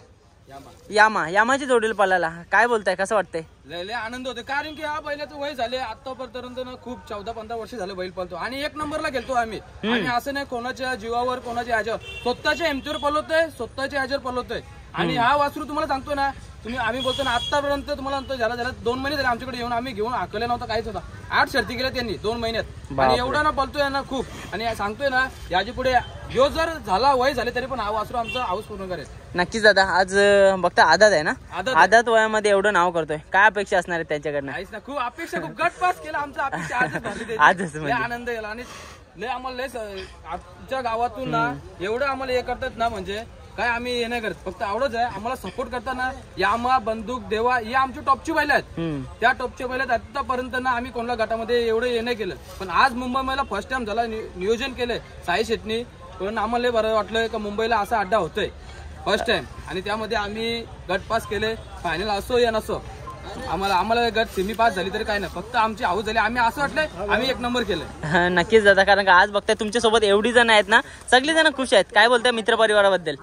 Speaker 1: यामाची जोडील पळाला. काय बोलताय, कसं वाटतंय?
Speaker 5: लय आनंद होतो, कारण की हा बैलाचं वय झाले आतापर्यंत ना खूप 14-15 वर्ष झालं बैल पळतो आणि 1 नंबरला गेलतो आम्ही. आणि असं नाही कोणाच्या जीवावर, कोणाच्या ह्याच्यावर, स्वतःच्या हिमतीवर पळवतोय, स्वतःच्या ह्याच्यावर पळवतोय. आणि हा वासरू तुम्हाला सांगतो ना, आम्ही बोलतो ना आतापर्यंत तुम्हाला म्हणतो झाला 2 महिने झाले आमच्याकडे येऊन, आम्ही घेऊन आकले नव्हता काहीच होता. 8 शर्ती केल्या त्यांनी 2 महिन्यात आणि एवढा ना पळतोय ना खूप. आणि सांगतोय ना याची पुढे जो जर झाला वय झाले तरी पण हा वासरू आमचा हाऊस पूर्ण करेल.
Speaker 1: नक्कीच दादा. आज बघता आदात आहे ना, आदात वयामध्ये एवढं नाव करतोय, काय अपेक्षा असणार आहे त्याच्याकडनं?
Speaker 5: काहीच ना, खूप अपेक्षा, खूप गट पास केला आमचा. अपेक्षा आजच आनंद गेला आणि लय आम्हाला आमच्या गावातून ना एवढं आम्हाला हे करतात ना, म्हणजे काय आम्ही हे नाही करत, फक्त आवडच आहे आम्हाला सपोर्ट करताना. यामा, बंदूक, देवा ही आमची टॉपची बैल आहेत. त्या टॉपच्या बैलात आतापर्यंत ना आम्ही कोणत्या गटामध्ये एवढं हे नाही केलं, पण आज मुंबईला फर्स्ट टाइम झाला, नियोजन केलंय साई शेटनी. पण आम्हाला बरं वाटलं का मुंबईला असा अड्डा होतोय फर्स्ट टाइम आणि त्यामध्ये आम्ही गट पास केले. फायनल असो या नसो, आम्हाला गट सेमी पास झाली तरी काय नाही, फक्त आमची हाऊस झाली. आम्ही असं वाटलंय आम्ही 1 नंबर केलं.
Speaker 1: नक्कीच दादा, कारण का आज बघताय तुमच्या सोबत एवढी जण आहेत ना, सगळी जण खुश आहेत. काय बोलताय मित्र परिवाराबद्दल?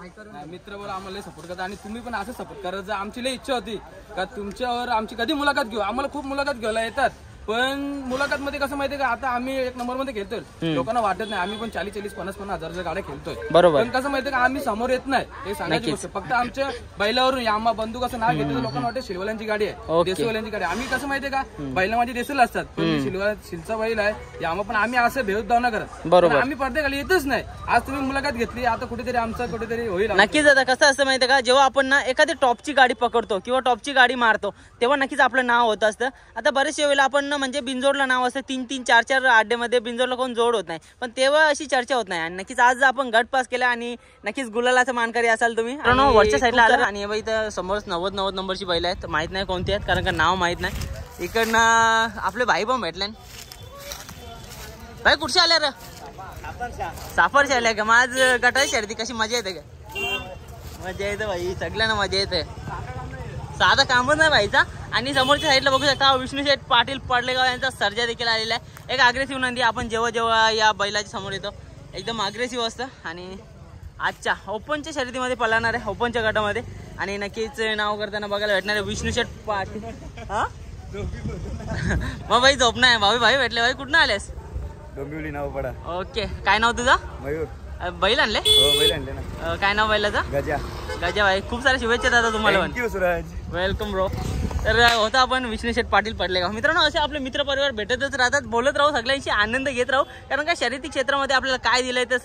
Speaker 5: मित्रवर आम्हाला सपोर्ट करता आणि तुम्ही पण असं सपोर्ट करायचं. आमची लई इच्छा होती का तुमच्यावर आमची कधी मुलाखत घेऊ, आम्हाला खूप मुलाखत घ्यायला येतात, पण मुलाखत मध्ये कसं माहितीये का, आता आम्ही 1 नंबर मध्ये खेळतोय, लोकांना वाटत नाही आम्ही पण 40-50 हजारच्या गाड्या खेळतोय. बरोबर. पण कसं माहितीये का आम्ही समोर येत नाही, हे सांगायची गोष्ट. फक्त आमच्या बैलावरून यामा, बंदूक असं नाव घेतलं लोकांना वाटतं शिलवाल्यांची गाडी आहे, देसवाल्यांची गाडी. आम्ही कसं माहितीये का, बैला माझी देसल असतात, पण शिलचा बैल आहे यामा, पण आम्ही असं भेदभाव न करत. बरोबर. आम्ही प्रत्येकाला येतच नाही. आज तुम्ही मुलाखत घेतली, आता कुठेतरी आमचं कुठेतरी होईल.
Speaker 1: नक्कीच दादा. कसं असतं माहितीये का, जेव्हा आपण ना एखादी टॉपची गाडी पकडतो किंवा टॉपची गाडी मारतो, तेव्हा नक्कीच आपलं नाव होत असतं. आता बरेचशा वेळेला आपण म्हणजे बिनजोडला नाव असतं, 3-3, 4-4 अड्ड्यामध्ये बिनजोडला कोण जोड होत नाही, पण तेव्हा अशी चर्चा होत नाही. आणि नक्कीच आज आपण गट पास केला आणि नक्कीच गुलालाचा मानकरी असाल तुम्ही. वरच्या साईडला आला आणि इथं समोर 90 नंबरची बैल आहेत, माहित नाही कोणती आहेत कारण का नाव माहित नाही. इकडनं आपले भाई पण भेटले. भाई कुठचे आले रे? साफरचे आले का? मग आज गटाची शर्यती कशी मजा येते का? मजा येते भाई, सगळ्यांना मजा येते, साधा कामच नाही भाईचा. आणि समोरच्या साईडला बघू शकता विष्णू शेठ पाटील पडलेगाव यांचा सर्जा देखील आलेला आहे. एक अग्रेसिव्ह नंदी. आपण जेव्हा या बैलाच्या समोर येतो एकदम अग्रेसिव्ह असतं आणि आजच्या ओपनच्या शर्यतीमध्ये पळणार आहे, ओपनच्या गटामध्ये. आणि नक्कीच नाव करताना बघायला भेटणार आहे विष्णू शेठ पाटील. हा मग भाई झोप नाही, भाई भेटले. भाई कुठून आलेस?
Speaker 6: डोंबिवली नाव पडा.
Speaker 1: ओके. काय नाव तुझं?
Speaker 6: मयूर.
Speaker 1: बैल आणले?
Speaker 6: बैल आणले ना.
Speaker 1: काय नाव बैलाचं?
Speaker 6: गजा.
Speaker 1: गजा भाई, खूप साऱ्या शुभेच्छा दादा तुम्हाला.
Speaker 6: थँक्यू सुराज.
Speaker 1: Welcome bro. तर होता आपण विष्णू शेठ पाटील पडलेगाव. मित्रांनो, असे आपले मित्र परिवार भेटतच राहतात, बोलत राहू, सगळ्यांशी आनंद घेत राहू, कारण का शर्यती क्षेत्रामध्ये आपल्याला काय दिलंय ते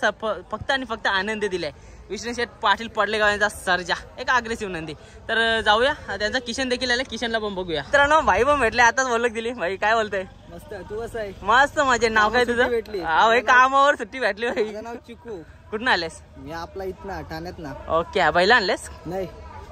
Speaker 1: फक्त आणि फक्त आनंद दिलाय. विष्णू शेठ पाटील पडलेगाव यांचा सर्जा, एक अग्रेसिव्ह नंदी. तर जाऊया, त्यांचा किशन देखील आले, किशनला पण बघूया. मित्रांनो, भाई पण भेटले, आताच ओळख दिली. भाई काय बोलतोय?
Speaker 4: मस्त. तू कसं आहे?
Speaker 1: मस्त. माझे नाव काय तुझं? हा, कामावर सुट्टी भेटली भाई.
Speaker 4: नाव चिकू.
Speaker 1: कुठून आलेस?
Speaker 4: मी आपला इथना ठाण्यात ना.
Speaker 1: ओके. बैला आणलेस?
Speaker 4: नाही,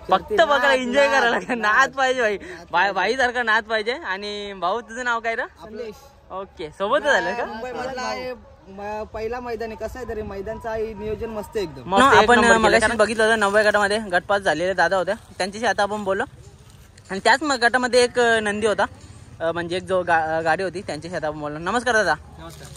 Speaker 1: फक्त बघा एन्जॉय करायला नाद पाहिजे भाई, भाई सारखा नाद पाहिजे. आणि भाऊ तुझं नाव काय रे? ओके. सोबतच झालं का?
Speaker 4: मुंबई मधला पहिला मैदान आहे. कसं आहे तरी मैदानचा नियोजन मस्त एकदम.
Speaker 1: आपण मगाशी बघितलं होतं 90 गटामध्ये गटपास झालेले दादा होते, त्यांच्याशी आता आपण बोललो. आणि त्याच गटामध्ये एक नंदी होता, म्हणजे एक जो गाडी होती, त्यांच्याशी आता आपण बोललो. नमस्कार दादा.
Speaker 5: नमस्कार.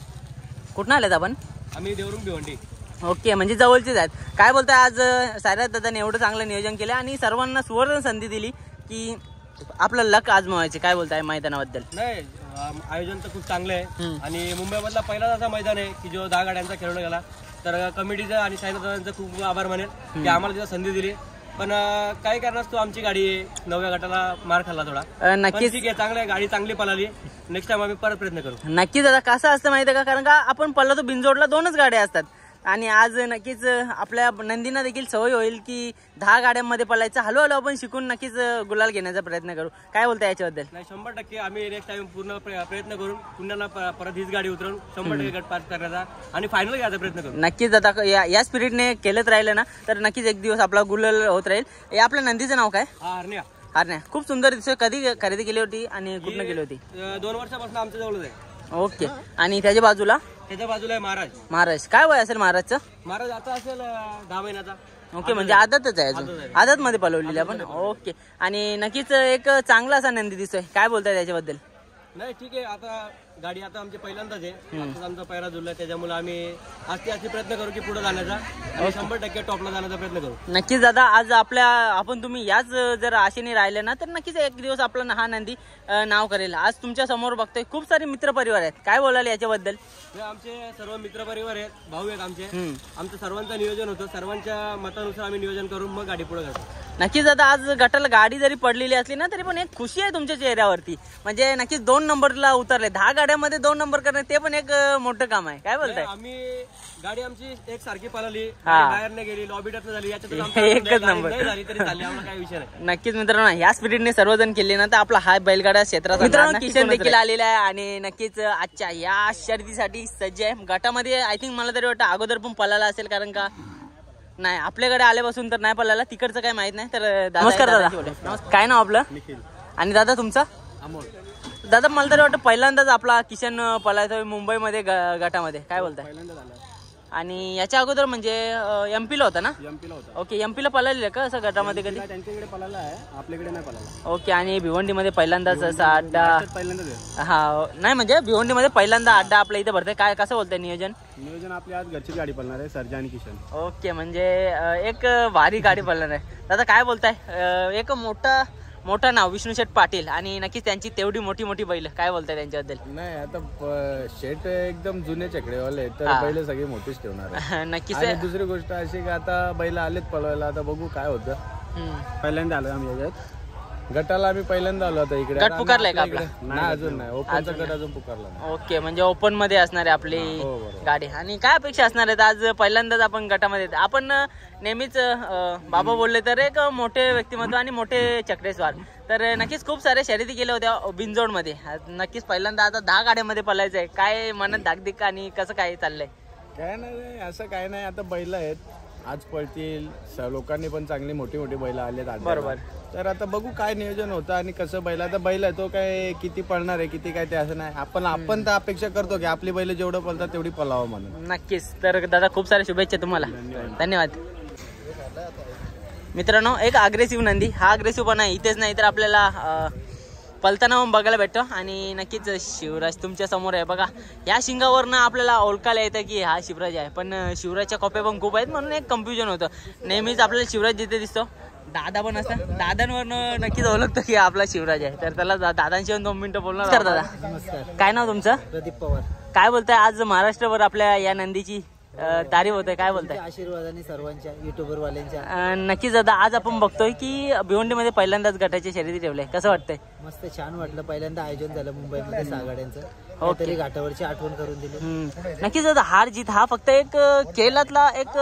Speaker 1: कुठून आलेत आपण?
Speaker 5: आम्ही देवरुंग भिवंडी.
Speaker 1: ओके, म्हणजे जवळचेच आहेत. काय बोलताय, आज सायराज दादाने एवढं चांगलं नियोजन केलं आणि सर्वांना सुवर्ण संधी दिली की आपलं लक आजमावायचे. काय बोलताय मैदानाबद्दल?
Speaker 2: नाही, आयोजन तर खूप चांगलं आहे आणि मुंबईमधला पहिलाच असा मैदान आहे की जो 10 गाड्यांचा खेळवला गेला. तर कमिटीचं आणि सायराज खूप आभार मानेल की आम्हाला तिथं संधी दिली. पण काही कारणास्तव आमची गाडी 9व्या गटाला मार खाल्ला थोडा.
Speaker 1: नक्कीच.
Speaker 2: ठीक आहे, चांगलं आहे, गाडी चांगली पळाली. नेक्स्ट टाइम आम्ही परत प्रयत्न करू.
Speaker 1: नक्कीच दादा. कसं असतं माहिती आहे का, कारण का आपण पळला तो बिनजोडला 2च गाड्या असतात, आणि आज नक्कीच आपल्या नंदींना देखील सवय होईल की 10 गाड्यांमध्ये पळायचं. हळूहळू आपण शिकून नक्कीच गुलाल घेण्याचा प्रयत्न करू. काय बोलता याच्याबद्दल?
Speaker 2: नाही 100% आम्ही नेक्स्ट टाइम पूर्ण प्रयत्न करून पुन्हा परत हीच गाडी उतरून 100% गट पास करण्याचा आणि फायनल घ्यायचा प्रयत्न करू.
Speaker 1: नक्कीच आता या स्पिरिटने केलंच राहिलं ना तर नक्कीच एक दिवस आपला गुलाल होत राहील. हे आपल्या नंदीचं नाव काय?
Speaker 2: हरण्या.
Speaker 1: हरण्या. खूप सुंदर दिसतोय. कधी खरेदी केली होती आणि कुठनं केली होती?
Speaker 2: 2 वर्षापासून आमच्या जवळच आहे.
Speaker 1: ओके. आणि त्याच्या बाजूला
Speaker 2: आहे महाराज.
Speaker 1: महाराज. काय वय असेल महाराजचं?
Speaker 2: महाराज आता असेल 10 महिन्याचा.
Speaker 1: ओके, म्हणजे आदतच आहे अजून. आदत मध्ये पळवलेली आपण. ओके. आणि नक्कीच एक चांगला असा नंदी दिसतोय. काय बोलताय त्याच्याबद्दल?
Speaker 2: नाही ठीक आहे. आता गाडी आता आमची पहिल्यांदाच आहे. आमचा पहिला जुळला त्याच्यामुळे आम्ही असे प्रयत्न करू की पुढे जाण्याचा आणि 100% टॉपला जाण्याचा प्रयत्न करू.
Speaker 1: नक्कीच दादा, आज आपण तुम्ही याच जर आशेने राहिले ना तर नक्कीच एक दिवस आपला हा नंदी नाव करेल. आज तुमच्या समोर बघतोय खूप सारे मित्र परिवार आहेत. काय बोलाल याच्याबद्दल?
Speaker 2: आमचे सर्व मित्र परिवार आहेत, भाऊ आहेत आमचे. आमचं सर्वांचं नियोजन होतं. सर्वांच्या मतानुसार आम्ही नियोजन करून मग गाडी पुढे करतो.
Speaker 1: नक्कीच दादा, आज गटाला गाडी जरी पडलेली असली ना तरी पण एक खुशी आहे तुमच्या चेहऱ्यावरती. म्हणजे नक्कीच 2 नंबरला उतरले. 10 गाड्यामध्ये 2 नंबर करणे ते पण एक मोठं काम आहे. काय बोलताय?
Speaker 2: आम्ही गाडी आमची एक सारखी पळाली, बाहेर नाही गेली, लॉबी टच झाली, याच्यात
Speaker 1: एकच नंबर
Speaker 2: झाली तरी चालली, आम्हाला काही विषय नाही.
Speaker 1: नक्कीच मित्रांनो, या स्पिरिटने सर्वजण केले ना तर आपला हा बैलगाडा क्षेत्राचा मित्रांनो किशन देखील आलेला आहे आणि नक्कीच आजच्या या शर्यतीसाठी सज्ज आहे. गटामध्ये आय थिंक मला तरी वाटतं अगोदर पण पळाला असेल, कारण का नाही आपल्याकडे आल्यापासून तर नाही पळाला. तिकडचं काही माहित नाही. तर नमस्कार दादा. काय नाव आपलं?
Speaker 2: निखिल.
Speaker 1: आणि दादा तुमचा?
Speaker 2: अमोल.
Speaker 1: दादा मला तरी वाटतं पहिल्यांदाच आपला किशन पळायचा मुंबईमध्ये गटामध्ये. काय बोलताय?
Speaker 2: पहिल्यांदा झालं.
Speaker 1: आणि याच्या अगोदर म्हणजे एमपीला होता ना?
Speaker 2: एमपीला होता.
Speaker 1: ओके. एमपीला पळालेलं का असं गटामध्ये कधी?
Speaker 2: त्यांच्याकडे पळाला आहे, आपल्याकडे नाही पळाला.
Speaker 1: ओके. आणि भिवंडीमध्ये पहिल्यांदाच असा अड्डा?
Speaker 2: पहिल्यांदाच.
Speaker 1: हा नाही म्हणजे भिवंडीमध्ये पहिल्यांदा अड्डा आपल्या इथे भरतोय. काय कसं बोलतंय नियोजन
Speaker 2: आपली आज घरची गाडी पळणार आहे, सर्जा आणि किशन.
Speaker 1: ओके. म्हणजे एक भारी गाडी पळणार आहे. दादा काय बोलताय? एक मोठा नाव विष्णू शेठ पाटील आणि नक्कीच त्यांची तेवढी मोठी बैल. काय बोलताय त्यांच्याबद्दल?
Speaker 6: नाही आता शेट एकदम जुने चकडेवाले तर बैल सगळी मोठीच ठेवणार आहे.
Speaker 1: नक्कीच.
Speaker 6: आणि दुसरी गोष्ट अशी की आता बैल आलेत पळवायला, आता बघू काय होतं.
Speaker 2: पहिल्यांदा आलो आम्ही याच्यात.
Speaker 6: गटाला आम्ही पहिल्यांदा आलो आता इकडे.
Speaker 1: गट पुकारलाय का आपला?
Speaker 6: नाही अजून नाही. ओपनचा गट अजून पुकारला नाही.
Speaker 1: ओके. म्हणजे ओपन मध्ये असणार आहे आपली गाडी. आणि काय अपेक्षा असणार आहेत? आज पहिल्यांदाच आपण गटामध्ये. आपण नेहमीच बाबा बोलले तर एक मोठे व्यक्तिमत्व आणि मोठे चक्रेस्वार, तर नक्कीच खूप साऱ्या शर्यती केल्या होत्या बिनजोड मध्ये. नक्कीच पहिल्यांदा आता 10 गाड्यामध्ये पळायचंय. काय मनात धाकधीक आणि कसं काय चाललंय?
Speaker 6: काय नाही असं काय नाही. आता बैल आहेत, आज पळतील. लोकांनी पण चांगली मोठी बैल आलेत.
Speaker 1: बरोबर.
Speaker 6: तर आता बघू काय नियोजन होतं आणि कसं बैल. आता बैल आहे तो काय किती पळणार आहे किती काय ते असं नाही. आपण तर अपेक्षा करतो की आपली बैल जेवढं पळतात तेवढी पळावं म्हणून.
Speaker 1: नक्कीच. तर दादा खूप साऱ्या शुभेच्छा तुम्हाला. धन्यवाद. मित्रांनो, एक अग्रेसिव्ह नंदी. हा अग्रेसिव्ह पण आहे इथेच नाही तर आपल्याला पलताना बघायला भेटतो. आणि नक्कीच शिवराज तुमच्या समोर आहे बघा. या शिंगावरनं आपल्याला ओळखायला येतं की हा शिवराज आहे, पण शिवराजच्या कॉप्या पण खूप आहेत म्हणून एक कन्फ्युजन होतं. नेहमीच आपल्याला शिवराज जिथे दिसतो, दादा पण असतात, दादांवरनं नक्कीच ओळखतो की आपला शिवराज आहे. तर त्याला दादांशी 2 मिनिटं बोलणार. दादा काय नाव तुमचं?
Speaker 5: प्रदीप पवार.
Speaker 1: काय बोलताय? आज महाराष्ट्रभर आपल्या या नंदीची तारीफ होते. काय बोलताय?
Speaker 5: आशीर्वादाने सर्वांच्या युट्यूबर वाल्यांच्या.
Speaker 1: नक्कीच दादा, आज आपण बघतोय की भिवंडीमध्ये पहिल्यांदाच गटाची शर्यती ठेवले. कसं वाटतंय?
Speaker 5: मस्त छान वाटलं. पहिल्यांदा आयोजन झालं मुंबईमध्ये 6 गाड्यांचं. तरी घाटावरची आठवण करून दिली.
Speaker 1: नक्कीच दादा, हार जीत हा फक्त एक खेळातला एक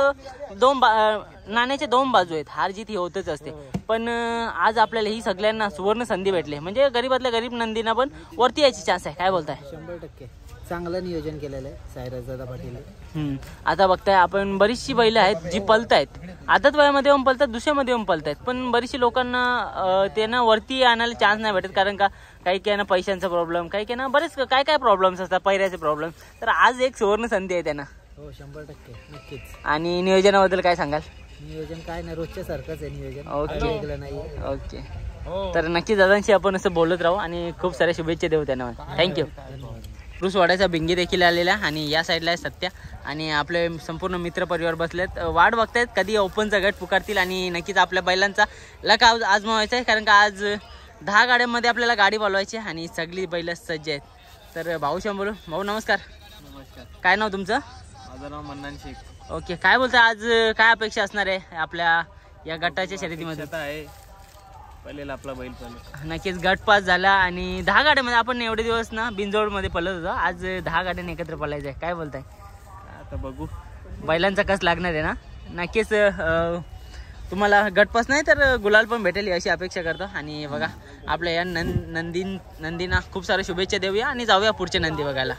Speaker 1: नाण्याचे 2 बाजू आहेत. हार जीत ही होतच असते. पण आज आपल्याला ही सगळ्यांना सुवर्ण संधी भेटली. म्हणजे गरीबातल्या गरीब नंदीना पण वरती यायची चान्स आहे. काय बोलताय?
Speaker 5: 100% चांगलं नियोजन केलेलं आहे साईराज दादा पाटील.
Speaker 1: आता बघताय आपण बरीचशी बैल आहेत जी पलतायत. आदत वयामध्ये येऊन पलतात, दुसऱ्यामध्ये येऊन पलतायत. पण बरीचशी लोकांना त्यांना वरती आणायला चान्स नाही भेटत, कारण का काही ना पैशांचा प्रॉब्लेम, काही ना बरेच काय प्रॉब्लेम्स असतात, पैऱ्याचे प्रॉब्लेम. तर आज एक सुवर्ण संधी आहे त्यांना.
Speaker 5: हो 100% नक्कीच.
Speaker 1: आणि नियोजनाबद्दल काय सांगाल?
Speaker 5: नियोजन काय नाही, रोजच्या सारखंच आहे नियोजन.
Speaker 1: ओके. तर नक्की दादांशी आपण असं बोलत राहू आणि खूप साऱ्या शुभेच्छा देऊ त्यांना. थँक्यू. क्रूस वाड्याचा भिंगी देखील आलेला आणि या साईडला आहे सत्या आणि आपले संपूर्ण मित्र परिवार बसलेत, वाट बघतायत कधी ओपनचा गट पुकारतील आणि नक्कीच आपल्या बैलांचा लक आजमावायचा आहे, कारण का आज 10 गाड्यांमध्ये आपल्याला गाडी बोलवायची आणि सगळी बैल सज्ज आहेत. तर भाऊशी बोलू. भाऊ नमस्कार.
Speaker 4: नमस्कार.
Speaker 1: काय नाव तुमचं?
Speaker 4: माझं नाव मन्नान शेख.
Speaker 1: ओके. काय बोलताय, आज काय अपेक्षा असणार आहे आपल्या या गटाच्या शर्यतीमध्ये?
Speaker 4: आहे पहिलेला आपला बैल पहिले.
Speaker 1: नक्कीच गट पास झाला आणि 10 गाड्यामध्ये आपण एवढे दिवस ना बिनजोडमध्ये पळत होतो. आज 10 गाड्यांनी एकत्र पळायचं आहे. काय बोलताय?
Speaker 4: आता बघू.
Speaker 1: बैलांचा कस लागणार आहे ना. नक्कीच तुम्हाला गटपास नाही तर गुलाल पण भेटेल अशी अपेक्षा करतो. आणि बघा आपल्या या नंदींना खूप साऱ्या शुभेच्छा देऊया आणि जाऊया पुढचे नंदी बघायला.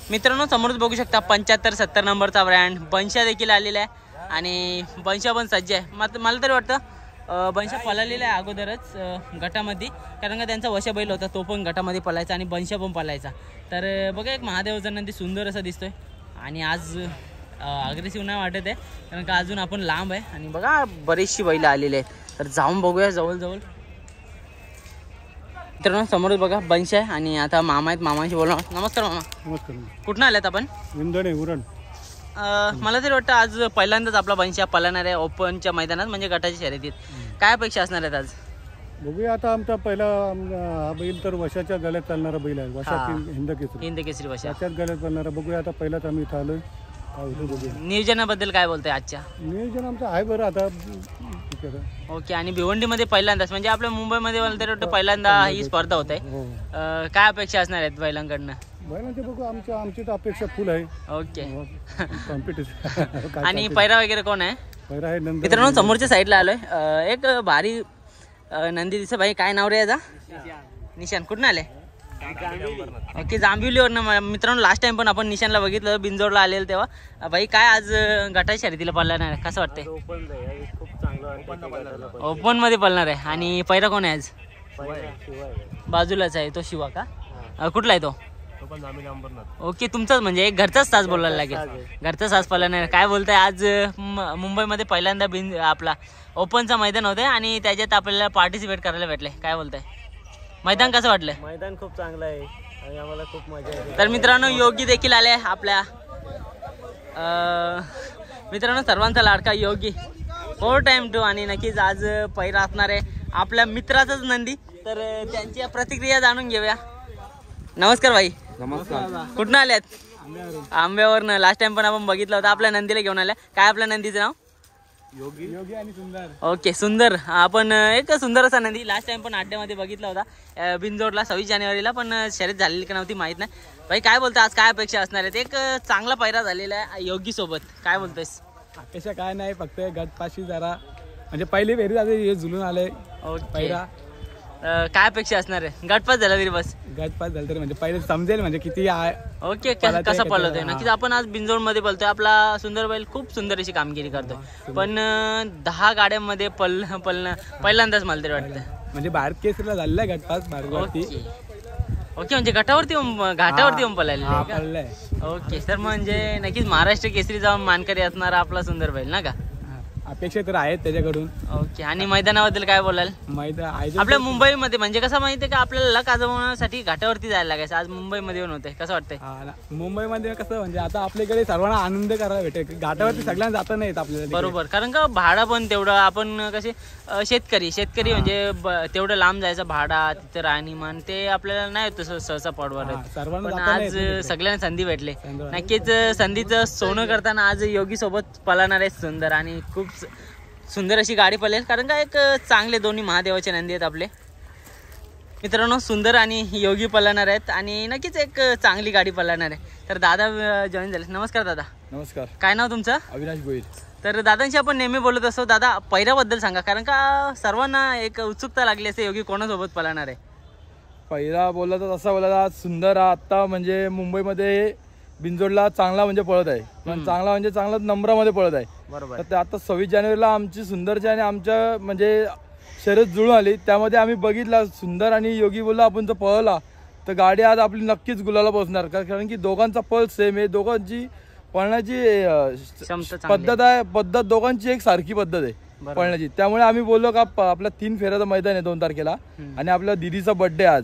Speaker 1: मित्रांनो समोरच बघू शकता 75-70 नंबरचा ब्रँड बंशा देखील आलेला आहे आणि बंशा पण सज्ज आहे. मला तरी वाटतं बंशा पळालेला आहे अगोदरच गटामध्ये, कारण का त्यांचा वशा बैल होता तो पण गटामध्ये पळायचा आणि बंशा पण पळायचा. तर बघा एक महादेवचा नंदी सुंदर असा दिसतोय आणि आज अग्रेसिव्ह नाही वाटत आहे कारण का अजून आपण लांब आहे. आणि बघा बरीचशी बैल आलेली आहेत तर जाऊन बघूया जवळ. मित्रांनो समोरच बघा बंश आहे आणि आता मामा आहेत, मामाशी बोलणार. नमस्कार मामा.
Speaker 7: नमस्कार.
Speaker 1: कुठनं आल्यात आपण?
Speaker 7: विंदणे उरण.
Speaker 1: मला तरी वाटतं आज पहिल्यांदाच आपला बंश पळणार आहे ओपनच्या मैदानात म्हणजे गटाच्या शर्यतीत. काय अपेक्षा असणार आहेत आज?
Speaker 7: बघूया आता आमचा पहिला हा बैल तर वशाच्या गळ्यात चालणारा बैल आहे. वशा हिंद
Speaker 1: केसरी वशा
Speaker 7: त्याच्यात गळ्यात चालणारा. बघूया आता पहिलाच आम्ही इथं आलोय.
Speaker 1: नियोजनाबद्दल काय बोलतोय आजच्या?
Speaker 7: नियोजन आमचं आहे बरं आता.
Speaker 1: ओके. आणि भिवंडीमध्ये पहिल्यांदाच म्हणजे आपल्या मुंबईमध्ये मला तरी वाटतं पहिल्यांदा ही स्पर्धा होत आहे. काय अपेक्षा असणार आहेत बैलांकडनं?
Speaker 7: बैलांचे बघू आमची तर अपेक्षा फुल आहे.
Speaker 1: ओके.
Speaker 7: कॉम्पिटिशन.
Speaker 1: आणि पैरा वगैरे कोण आहे?
Speaker 7: पैरा आहे नंतर.
Speaker 1: मित्रांनो समोरच्या साईडला आलोय. एक भारी नंदी दिसत भाई. काय नाव रे याचा? निशान. कुठून आले? ओके जांभिवलीवरनं. मित्रांनो लास्ट टाइम पण आपण निशानला बघितलं बिंजोडला आलेलं तेव्हा. भाई काय आज गटाच्या शर्यतीला पळणार आहे कसं वाटतंय? ओपन मध्ये पळणार आहे. आणि पैरा कोण आहे आज? बाजूलाच आहे तो शिवा का? कुठला आहे तो? ओके तुमचाच म्हणजे एक घरचाच तास बोलायला लागेल. घरचा साज पळणार. काय बोलताय आज मुंबईमध्ये पहिल्यांदा आपला ओपनचा मैदान होतं आणि त्याच्यात आपल्याला पार्टिसिपेट करायला भेटले. काय बोलताय? मैदान कसं वाटलं?
Speaker 2: मैदान खूप चांगलं आहे आणि आम्हाला खूप मजा येते.
Speaker 1: तर मित्रांनो योगी देखील आले आपल्या. मित्रांनो सर्वांचा लाडका योगी 4 टाइम 2 आणि नक्कीच आज पहिला असणार आहे आपल्या मित्राचाच नंदी. तर त्यांची प्रतिक्रिया जाणून घेऊया. नमस्कार भाई.
Speaker 4: नमस्कार.
Speaker 1: कुठून आल्यात? आंब्यावरनं. लास्ट टाइम पण आपण बघितलं होतं आपल्या नंदीला घेऊन आल्या. काय आपल्या नंदीचं नाव?
Speaker 7: योगी आणि सुंदर.
Speaker 1: ओके सुंदर. आपण एक सुंदर असा नंदी लास्ट टाइम पण अड्ड्यामध्ये बघितला होता बिनजोडला 26 जानेवारीला, पण शर्यत झालेली का नव्हती माहित नाही. भाई काय बोलतो आज काय अपेक्षा असणार आहेत? एक चांगला पायरा झालेला आहे योगी सोबत. काय बोलतोयस?
Speaker 3: अपेक्षा काय नाही, फक्त गटपाशी जरा म्हणजे पहिली फेरी हे झुलून आले.
Speaker 1: ओके. काय अपेक्षा असणार आहे? गटपास झाला तरी बस.
Speaker 3: गटपास झालं तरी म्हणजे पहिले समजेल म्हणजे किती
Speaker 1: ओके कसं पळतोय. नक्कीच आपण आज बिंजोड मध्ये पळतोय. आपला सुंदर बैल खूप सुंदर अशी कामगिरी करतोय. पण 10 गाड्यांमध्ये पळणं पहिल्यांदाच मला तरी वाटतं.
Speaker 3: म्हणजे भारत केसरीला झालेला आहे गटपास भारतवरती.
Speaker 1: ओके म्हणजे घाटावरती येऊन पळायला. ओके तर म्हणजे नक्कीच महाराष्ट्र केसरी जाऊन मानकरी असणारा आपला सुंदर बैल ना का?
Speaker 3: अपेक्षा तर आहेत त्याच्याकडून.
Speaker 1: ओके. आणि मैदानाबद्दल काय बोलाल?
Speaker 3: मैदान
Speaker 1: आपल्या मुंबईमध्ये म्हणजे कसं माहितीये का आपल्याला लक आजमावण्यासाठी घाटावरती जायला लागायचं. आज मुंबईमध्ये येऊन होते. कसं वाटतंय?
Speaker 3: मुंबईमध्ये कसं म्हणजे आता आपल्याकडे सर्वांना आनंद करायला भेटेल. घाटावरती सगळ्यांना जाता नाही येत आपल्याला.
Speaker 1: बरोबर. कारण का भाडा पण तेवढं आपण कसे शेतकरी म्हणजे तेवढं लांब जायचं भाडा तिथे राहणीमान ते आपल्याला नाही होत सहसा पडवर. पण आज सगळ्यांना संधी भेटले. नक्कीच संधीचं सोनं करताना आज योगी सोबत पळणार आहे सुंदर आणि खूप सुंदर अशी गाडी पळेल. कारण का एक चांगले दोन्ही महादेवाचे नंदी आहेत आपले. मित्रांनो सुंदर आणि योगी पळणार आहेत आणि नक्कीच एक चांगली गाडी पळणार आहे. तर दादा जॉईन झाले. नमस्कार दादा.
Speaker 6: नमस्कार.
Speaker 1: काय नाव तुमचं?
Speaker 6: अविनाश गोईल.
Speaker 1: तर दादांशी आपण नेहमी बोलत असतो. दादा पैराबद्दल सांगा कारण का सर्वांना एक उत्सुकता लागली असते योगी कोणासोबत पळणार आहे?
Speaker 6: पहिला बोलला तर असा बोलला सुंदर आता म्हणजे मुंबईमध्ये बिंजोडला चांगला म्हणजे पळत आहे. पण चांगला म्हणजे चांगला नंबरामध्ये पळत आहे.
Speaker 1: बरोबर.
Speaker 6: तर ते आता 26 जानेवारीला आमची सुंदरची आणि आमच्या म्हणजे शर्यत जुळून आली. त्यामध्ये आम्ही बघितला सुंदर आणि योगी बोलला आपण जर पळला तर गाडी आज आपली नक्कीच गुलाला पोहोचणार. कारण की दोघांचा पळ सेम आहे. दोघांची पळण्याची पद्धत दोघांची एक सारखी पद्धत आहे पळण्याची. त्यामुळे आम्ही बोललो का आपला 3 फेऱ्याचं मैदान आहे 2 तारखेला आणि आपल्या दिदीचा बर्थडे आज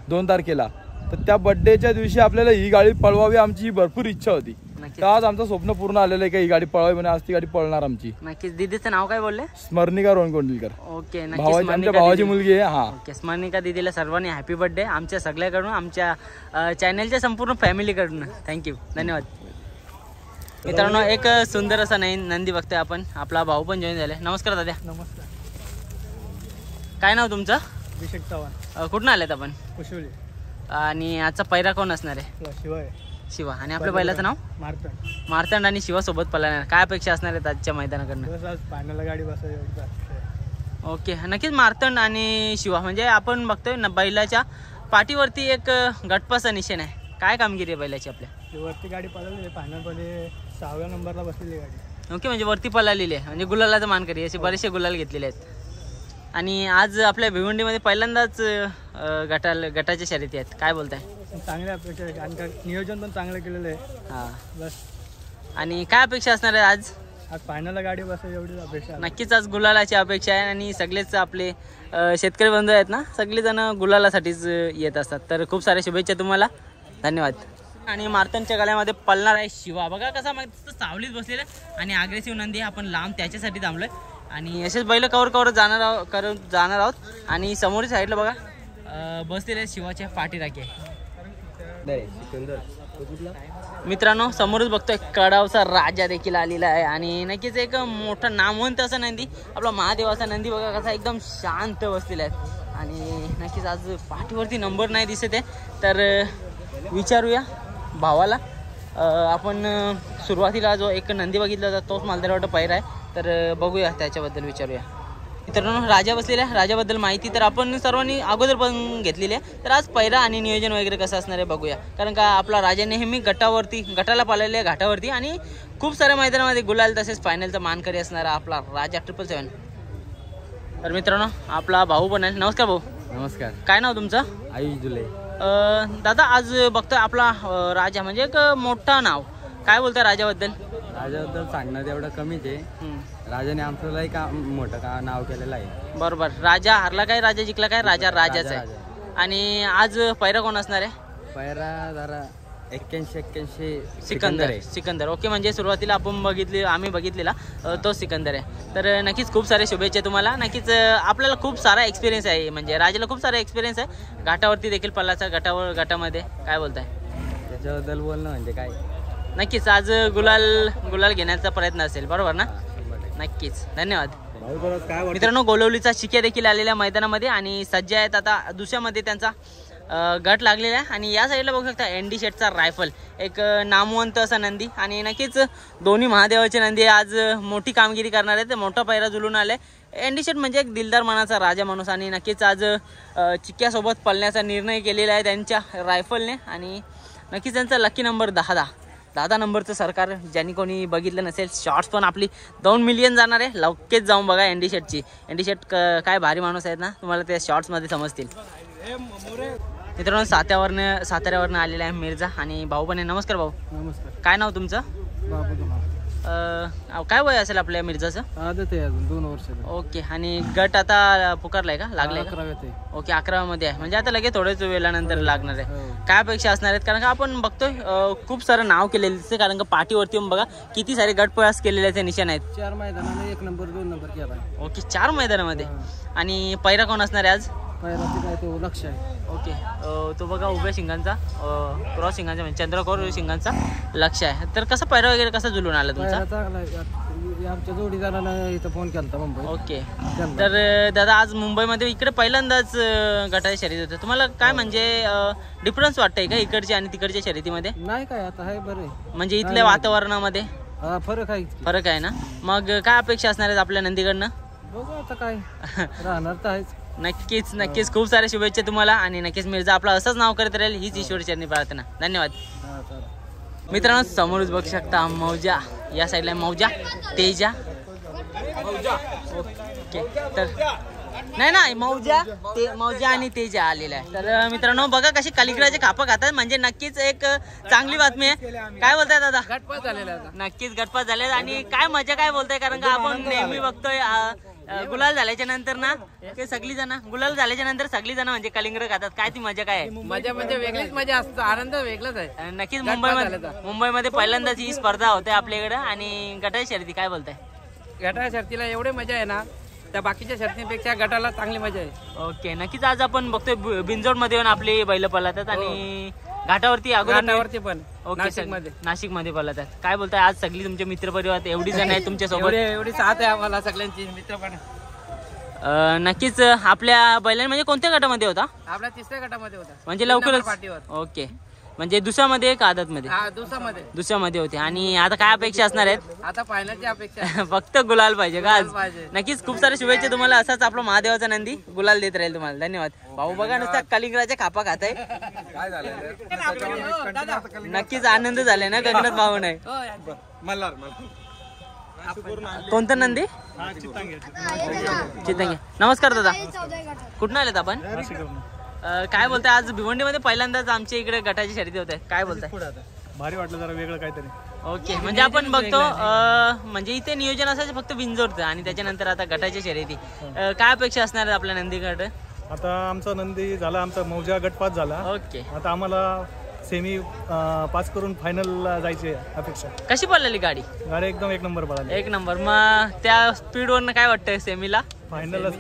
Speaker 6: 2 तारखेला. तर त्या बर्थडेच्या दिवशी आपल्याला ही गाडी पळवावी आमची भरपूर इच्छा होती. तर आज आमचं स्वप्न पूर्ण आलेलं आहे का ही गाडी पळवावी म्हणजे आज ती गाडी पळणार आमची.
Speaker 1: नक्कीच. दीदीचं नाव काय बोलले?
Speaker 6: स्मरणिका रोहनकोंडीलकर.
Speaker 1: ओके.
Speaker 6: आमच्या भावाची मुलगी आहे. हा
Speaker 1: ओके. स्मरणिका दीदीला सर्वांनी हॅपी बर्थडे आमच्या सगळ्याकडून आमच्या चॅनलच्या संपूर्ण फॅमिलीकडून. थँक्यू. धन्यवाद. मित्रांनो एक सुंदर असा नंदी बघतोय आपण. आपला भाऊ पण जॉईन झाले. नमस्कार दादा.
Speaker 3: नमस्कार.
Speaker 1: काय नाव तुमचं?
Speaker 3: अभिषेक चव्हाण.
Speaker 1: कुठून आलेत आपण?
Speaker 3: कुशोली.
Speaker 1: आणि आजचा पैरा कोण असणार आहे?
Speaker 3: शिवाय.
Speaker 1: शिवा. आणि आपल्या बैलाचं नाव मार्तंड आणि शिवा सोबत पळणार. काय अपेक्षा असणार आहेत आजच्या मैदानाकडनं?
Speaker 3: फायनल गाडी बसायची.
Speaker 1: ओके, नक्कीच मार्तंड आणि शिवा म्हणजे आपण बघतोय ना बैलाच्या पाठीवरती एक गटपासा निशाण आहे. काय कामगिरी आहे बैलाची आपल्या?
Speaker 3: वरती गाडी पळाली फायनलमध्ये 6व्या नंबरला बसलेली गाडी.
Speaker 1: ओके, म्हणजे वरती पळालेली आहे, म्हणजे गुलालाचा मानकरी असे बरेचसे गुलाल घेतलेले आहेत. आणि आज आपल्या भिवंडीमध्ये पहिल्यांदाच गटाच्या शर्यती आहेत. काय बोलताय?
Speaker 3: चांगल्या अपेक्षा आहे आणि नियोजन पण चांगलं केलेलं आहे.
Speaker 1: हां,
Speaker 3: बस.
Speaker 1: आणि काय अपेक्षा असणार आहे आज?
Speaker 3: आज फायनलला गाडी बसायची एवढीच अपेक्षा आहे.
Speaker 1: नक्कीच आज गुलालाची अपेक्षा आहे. आणि सगळेच आपले शेतकरी बंधू आहेत ना, सगळेजण गुलालासाठीच येत असतात. तर खूप साऱ्या शुभेच्छा तुम्हाला, धन्यवाद. आणि मार्तंडच्या गळ्यामध्ये पळणार आहे शिवा. बघा कसा मग सावलीत बसलेला आणि अग्रेसिव्ह नंदी आपण लांब त्याच्यासाठी थांबलोय. आणि असेच बैल कवर जाणार आहोत. आणि समोरच्या साईडला बघा बसलेले शिवाच्या पाठीराखे. मित्रांनो, समोरच बघतोय कडावचा राजा देखील आलेला आहे. आणि नक्कीच एक मोठा नामवंत असा नंदी, आपला महादेवाचा नंदी बघा कसा एकदम शांत बसलेला आहे. आणि नक्कीच आज पाठीवरती नंबर नाही दिसत आहे. तर विचारूया भावाला. आपण सुरुवातीला जो एक नंदी बघितला होता तोच मालदार वाटतं पैरा आहे. तर बघूया, त्याच्याबद्दल विचारूया. मित्रांनो, राजा बसलेला आहे. राजाबद्दल माहिती तर आपण सर्वांनी अगोदर पण घेतलेली आहे. तर आज पैरा आणि नियोजन वगैरे कसं असणार आहे बघूया. कारण का आपला राजा नेहमी गटाला पाळलेला आहे, घाटावरती. आणि खूप साऱ्या मैदानामध्ये गुलाल तसेच फायनलचा मानकरी असणारा आपला राजा 777. तर मित्रांनो, आपला भाऊ पण आहे. नमस्कार भाऊ.
Speaker 4: नमस्कार.
Speaker 1: काय नाव तुमचं?
Speaker 4: आयुष जुले.
Speaker 1: दादा, आज बघतोय आपला राजा म्हणजे एक मोठं नाव. काय बोलतोय राजाबद्दल?
Speaker 4: राजाबद्दल सांगणं एवढं कमीच आहे. राजाने आमचं लई मोठं नाव केलेलं आहे.
Speaker 1: बरोबर. राजा हरला काय, राजा जिंकला काय, राजाच आहे. आणि आज पैरा कोण असणार आहे?
Speaker 4: पैरा जरा 81
Speaker 1: सिकंदर. ओके, म्हणजे सुरुवातीला आम्ही बघितलेला तो सिकंदर आहे. तर नक्कीच खूप सारे शुभेच्छा तुम्हाला. नक्कीच आपल्याला खूप सारा एक्सपिरियन्स आहे, म्हणजे राजाला खूप सारा एक्सपिरियन्स आहे घाटावरती देखील पल्लाचा गटामध्ये. काय बोलताय
Speaker 4: त्याच्याबद्दल बोलणं म्हणजे काय?
Speaker 1: नक्कीच आज गुलाल घेण्याचा प्रयत्न असेल, बरोबर ना? नक्कीच, धन्यवाद. मित्रांनो, गोलवलीचा शिक्या देखील आलेल्या मैदानामध्ये आणि सज्जा आहेत. आता दुसऱ्यामध्ये त्यांचा गट लागलेला आहे. आणि या साईडला बघू शकता एनडी शेटचा रायफल, एक नामवंत असा नंदी. आणि नक्कीच दोन्ही महादेवाचे नंदी आज मोठी कामगिरी करणार आहेत. मोठा पैरा जुलून आलाय. एनडी शेट म्हणजे एक दिलदार मनाचा राजा माणूस. आणि नक्कीच आज चिक्क्यासोबत पळण्याचा निर्णय केलेला आहे त्यांच्या रायफलने. आणि नक्कीच त्यांचा लकी नंबर 10 नंबरचं सरकार ज्यांनी कोणी बघितलं नसेल, शॉर्ट्स पण आपली 2 मिलियन जाणार आहे. लवकरच जाऊन बघा एनडी शेट काय भारी माणूस आहेत ना, तुम्हाला ते शॉर्ट्समध्ये समजतील. मित्रांनो, साताऱ्यावरनं आलेला आहे मिर्झा आणि भाऊ पण आहे. नमस्कार भाऊ.
Speaker 3: नमस्कार.
Speaker 1: काय नाव तुमचं? काय वय असेल आपल्या मिर्झाचं?
Speaker 3: आदत आहे अजून 2 वर्ष.
Speaker 1: ओके. आणि गट आता पुकारलाय का, लागलाय का?
Speaker 3: 11व्यात आहे.
Speaker 1: ओके, 11व्यामध्ये आहे, म्हणजे आता लगेच थोड्याच वेळानंतर लागणार आहे. काय अपेक्षा असणार आहेत? कारण का आपण बघतोय खूप सारं नाव केलेलं दिसते. कारण का पाठीवरती बघा किती सारे गट प्रवास केलेले निशाण आहेत.
Speaker 3: 4 मैदानाने 1 नंबर 2 नंबर केला.
Speaker 1: ओके, 4 मैदानामध्ये. आणि पैरा कोण असणार आहे आज?
Speaker 3: पहिला काय तो लक्ष आहे.
Speaker 1: ओके, तो बघा उभ्या शिंगांचा, क्रॉस शिंगांचा म्हणजे चंद्रकोर शिंगांचा लक्ष आहे. तर कसं पैरा वगैरे कसा जुलून आला तुमचा?
Speaker 3: चांगला आहे. आमच्या जोडीदाराला इथं फोन केला मुंबई.
Speaker 1: ओके. तर दादा, आज मुंबईमध्ये इकडे पहिल्यांदाच गटाच्या शर्यत होतं. तुम्हाला काय म्हणजे डिफरन्स वाटतंय का इकडच्या आणि तिकडच्या शर्यतीमध्ये?
Speaker 3: नाही काय, आता आहे बरं.
Speaker 1: म्हणजे इथल्या वातावरणामध्ये
Speaker 3: फरक
Speaker 1: आहे ना. मग काय अपेक्षा असणार आहेत आपल्या नंदीकडनं?
Speaker 3: बघू आता काय राहणार तर आहेच.
Speaker 1: नक्कीच खूप साऱ्या शुभेच्छा तुम्हाला. आणि नक्कीच मिर्झा आपला असंच नाव करत राहील हीच ईश्वरचरणी प्रार्थना. धन्यवाद. मित्रांनो, समोरच बघू शकता मौजा, या साईडला मौजा, तेजा. ओके, तर नाही मौजा आणि तेजा आलेला आहे. तर मित्रांनो, बघा कशी कलिंगडाचे कापं खातात, म्हणजे नक्कीच एक चांगली बातमी आहे. काय बोलताय दादा?
Speaker 5: गटपास झालेला.
Speaker 1: नक्कीच गटपास झाले. आणि काय मजा काय बोलताय? कारण का आपण नेहमी बघतोय गुलाल झाल्याच्या नंतर ना सगळी जण म्हणजे कलिंगड खातात. काय ती मजा काय आहे?
Speaker 5: मजा म्हणजे वेगळीच मजा असते, आनंद वेगळाच आहे.
Speaker 1: नक्कीच मुंबईमध्ये पहिल्यांदाच ही स्पर्धा होते आपल्याकडे. आणि गटाच्या शर्यती काय बोलताय?
Speaker 5: गटाच्या शर्तीला एवढी मजा आहे ना, त्या बाकीच्या शर्तीपेक्षा गटाला चांगली मजा आहे.
Speaker 1: ओके, नक्कीच आज आपण बघतोय बिंजोड मध्ये येऊन आपली बैल पळतात. आणि घाटावरती
Speaker 5: पण
Speaker 1: नाशिक मध्ये पळतात. काय बोलताय? आज सगळी तुमचे मित्र परिवार एवढी जण आहेत तुमच्या सोबत?
Speaker 5: एवढी साथ आहे आम्हाला सगळ्यांची मित्र पण.
Speaker 1: नक्कीच आपल्या बैलांनी म्हणजे कोणत्या गटामध्ये होता?
Speaker 5: आपल्या 3ऱ्या गटामध्ये होता,
Speaker 1: म्हणजे लवकरच. ओके, म्हणजे दुसऱ्यामध्ये का आदतमध्ये?
Speaker 5: हा दुसऱ्यामध्ये.
Speaker 1: दुसऱ्यामध्ये होते. आणि आता काय अपेक्षा असणार आहेत?
Speaker 5: आता फायनलची अपेक्षा.
Speaker 1: फक्त गुलाल पाहिजे का आज?
Speaker 5: पाहिजे.
Speaker 1: नक्कीच खूप सारे शुभेच्छा तुम्हाला. असाच आपला महादेवाचा नंदी गुलाल देत राहील तुम्हाला. धन्यवाद. भाऊ बघा नुसता कलिंगराच्या खापा खात आहे. नक्कीच आनंद झालाय ना गगनात भाऊ नाही. कोणतं नंदी? चितंगे. नमस्कार दादा, कुठून आलेत आपण? काय बोलताय? आज भिवंडीमध्ये पहिल्यांदाच आमच्या इकडे गटाची शर्यती होते, काय बोलताय?
Speaker 7: भारी वाटलं जरा वेगळं काहीतरी.
Speaker 1: ओके, म्हणजे आपण बघतो म्हणजे इथे नियोजन असायचं फक्त बिंजोरचं आणि त्याच्यानंतर आता गटाची शर्यती. काय अपेक्षा असणार आहे आपल्या नंदीकडे?
Speaker 7: आता आमचा नंदी झाला, आमचा मौजा गट पास झाला.
Speaker 1: ओके,
Speaker 7: आता आम्हाला सेमी पास करून फायनल जायची अपेक्षा.
Speaker 1: कशी पडलेली गाडी?
Speaker 7: गाडी एकदम एक नंबर पळाली.
Speaker 1: एक नंबर. मग त्या स्पीड वरनं काय वाटतंय सेमीला?
Speaker 7: फायनलच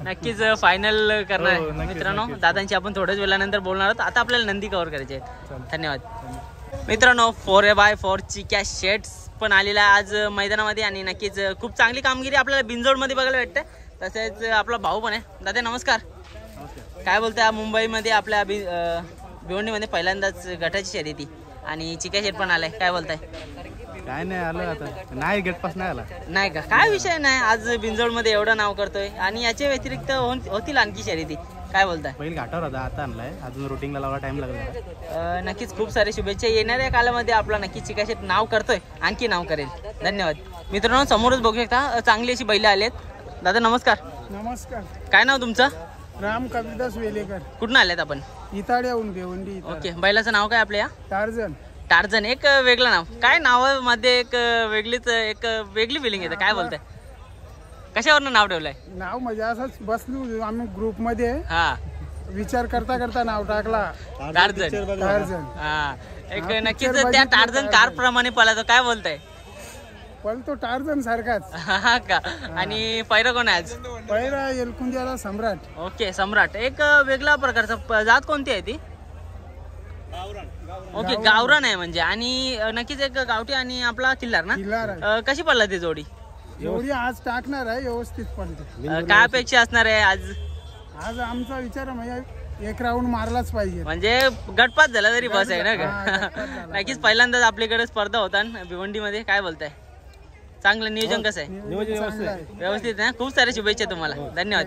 Speaker 1: नक्कीच फायनल करणार आहे.
Speaker 7: हो, नक्कीच,
Speaker 1: मित्रांनो
Speaker 7: नक्कीच.
Speaker 1: दादांची आपण थोड्याच वेळानंतर बोलणार आहोत. आता आपल्याला नंदी कव्हर करायचे आहेत. धन्यवाद. मित्रांनो 4x4 चिक्या शेट्स पण आलेला आहे आज मैदानामध्ये आणि नक्कीच खूप चांगली कामगिरी आपल्याला बिंजोडमध्ये बघायला भेटते. तसेच आपला भाऊ पण आहे. दादा नमस्कार. काय बोलताय? मुंबईमध्ये आपल्या भिवंडीमध्ये पहिल्यांदाच गटाची शर्यती आणि चिक्या शेट पण आलाय, काय बोलताय?
Speaker 4: काय नाही आलं आता, नाही गेट पास नाही आला.
Speaker 1: नाही का? काय विषय नाही, आज बिंजोडमध्ये एवढं नाव करतोय आणि याच्या व्यतिरिक्त होतील आणखी शर्यती, काय बोलताय?
Speaker 4: पहिली घाटावर होता, आता आणलाय, अजून रुटीनला लावायला टाइम लागला.
Speaker 1: नक्कीच खूप सारे शुभेच्छा. येणाऱ्या कालामध्ये आपला नक्कीच चिक्या शेट नाव करतोय, आणखी नाव करेल. धन्यवाद. मित्रांनो समोरच बघू शकता चांगली अशी बैलं आलेत. दादा नमस्कार.
Speaker 3: नमस्कार.
Speaker 1: काय नाव तुमचं?
Speaker 3: राम कविदास वेलेकर,
Speaker 1: कुठून आलेत आपण?
Speaker 3: इताड्याहून भिवंडी.
Speaker 1: ओके, बैलाचं नाव काय आपल्या?
Speaker 3: टार्झन.
Speaker 1: टार्झन. एक वेगळं नाव. काय नावामध्ये एक वेगळी फिलिंग येते, काय बोलताय? कशावरनं नाव ठेवलंय?
Speaker 3: नाव म्हणजे असंच बसलो आम्ही ग्रुप मध्ये,
Speaker 1: हा,
Speaker 3: विचार करता करता नाव टाकला
Speaker 1: टार्झन.
Speaker 3: टार्झन.
Speaker 1: हा, एक नक्कीच त्या टार्झन कार प्रमाणे पळातो, काय बोलताय?
Speaker 3: पण तो टार्झन सारखाच.
Speaker 1: हा का? आणि पैरा कोण आहे आज?
Speaker 3: पहिला एलकुंजाला सम्राट.
Speaker 1: ओके, सम्राट. एक वेगळा प्रकारचा. जात कोणती आहे ती? ओके, गावरान आहे म्हणजे. आणि नक्कीच एक गावठी आणि आपला किल्लार ना?
Speaker 3: किल्लार आहे.
Speaker 1: कशी पडला ती जोडी?
Speaker 3: एवढी आज टाकणार आहे, व्यवस्थित पडते.
Speaker 1: काय अपेक्षा असणार आहे आज?
Speaker 3: आज आमचा विचार म्हणजे एक राऊंड मारलाच पाहिजे.
Speaker 1: म्हणजे गटपात झाला तरी बस आहे ना का?
Speaker 3: गटपात झाला.
Speaker 1: नक्कीच पहिल्यांदाच आपल्याकडे स्पर्धा होता भिवंडीमध्ये, काय बोलताय? चांगलं नियोजन कसं आहे? व्यवस्थित ना? खूप साऱ्या शुभेच्छा तुम्हाला. धन्यवाद.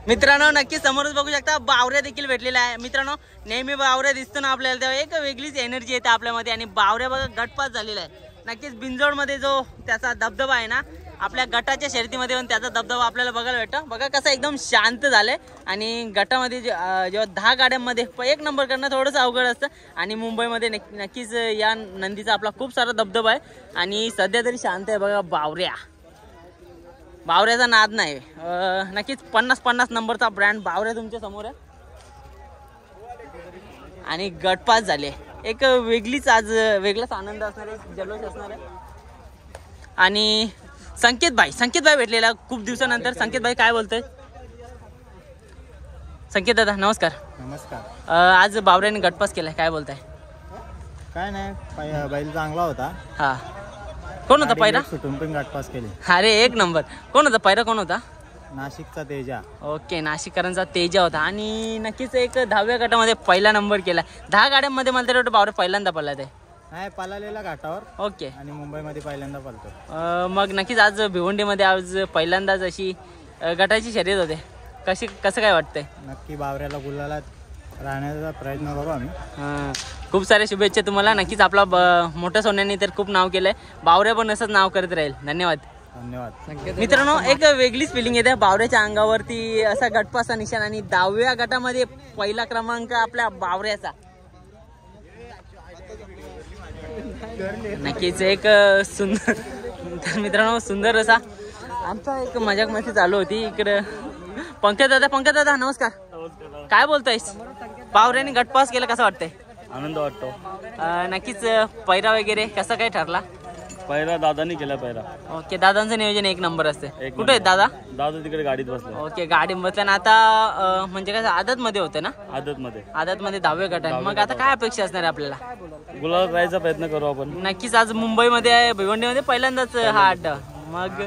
Speaker 1: मित्रांनो नक्कीच समोरच बघू शकता बावऱ्या देखील भेटलेला आहे. मित्रांनो नेहमी बावऱ्या दिसतो ना आपल्याला, तेव्हा एक वेगळीच एनर्जी येते आपल्यामध्ये. आणि बावऱ्या बघा गटपास झालेला आहे. नक्कीच बिंजोडमध्ये जो त्याचा दबदबा आहे ना, आपल्या गटाच्या शर्यतीमध्ये पण त्याचा दबदबा आपल्याला बघायला भेटतो. बघा कसं एकदम शांत झालंय. आणि गटामध्ये जेव्हा 10 गाड्यांमध्ये एक नंबर करणं थोडंसं अवघड असतं. आणि मुंबईमध्ये नक्कीच या नंदीचा आपला खूप सारा दबदबा आहे. आणि सध्या तरी शांत आहे बघा बावऱ्या. बावऱ्याचा नाद नाही. नक्कीच 50-50 नंबरचा ब्रँड बावऱ्या तुमच्या समोर आहे. आणि गटपास झाले. एक वेगळीच आज वेगळाच आनंद असणार आहे, जल्लोष असणार आहे. आणि संकेत भाई भेटलेला खूप दिवसानंतर. संकेत भाई काय बोलतोय? संकेत दादा नमस्कार.
Speaker 4: नमस्कार.
Speaker 1: आज बावऱ्याने गटपास केलाय, काय बोलताय?
Speaker 4: काय नाही, बैल चांगला होता.
Speaker 1: हा, कोण होता पैरा?
Speaker 4: सुटून पण गाठ पास केली.
Speaker 1: अरे एक नंबर. कोण होता पैरा? कोण होता?
Speaker 4: नाशिकचा तेजा.
Speaker 1: ओके, नाशिककरांचा तेजा होता. आणि नक्कीच एक 10व्या गटामध्ये पहिला नंबर केला. 10 गाड्यांमध्ये मला तरी वाटतं बावऱ्या पहिल्यांदा पडला ते.
Speaker 4: नाही, पळालेला घाटावर.
Speaker 1: ओके.
Speaker 4: आणि मुंबईमध्ये पहिल्यांदा पळतो.
Speaker 1: मग नक्कीच आज भिवंडीमध्ये आज पहिल्यांदाच अशी गटाची शर्यत होते. कसं काय वाटतंय?
Speaker 4: नक्की बावऱ्याला गुलाला राहण्याचा प्रयत्न करू आम्ही.
Speaker 1: खूप साऱ्या शुभेच्छा तुम्हाला. नक्कीच आपला मोठ्या सोन्याने तर खूप नाव केलंय. बावऱ्या पण असंच नाव करत राहील. धन्यवाद.
Speaker 4: धन्यवाद.
Speaker 1: मित्रांनो एक वेगळीच फिलिंग येते बावऱ्याच्या अंगावरती. असा गटपासचा निशाण आणि 10व्या गटामध्ये पहिला क्रमांक आपल्या बावऱ्याचा. नक्कीच एक सुंदर मित्रांनो सुंदर असा आमचा एक मजाक मस्ती चालू होती इकडे. पंकज दादा नमस्कार. काय बोलतोयस? बावऱ्याने गटपास केला, कसं वाटतंय?
Speaker 8: आनंद वाटतो.
Speaker 1: नक्कीच पैरा वगैरे कसं काय ठरला?
Speaker 8: पहिला दादानी केला पहिला.
Speaker 1: ओके, दादांचं नियोजन एक नंबर असते. कुठे आहेत दादा?
Speaker 8: दादा तिकडे गाडीत बसला.
Speaker 1: ओके, गाडी बसल्या. आता म्हणजे कसं आदत मध्ये होतं ना?
Speaker 8: आदत मध्ये
Speaker 1: 10व्या गटात. मग आता काय अपेक्षा असणार आहे आपल्याला?
Speaker 8: गुलाल राहायचा प्रयत्न करू आपण.
Speaker 1: नक्कीच आज मुंबईमध्ये भिवंडीमध्ये पहिल्यांदाच हा अड्डा. मग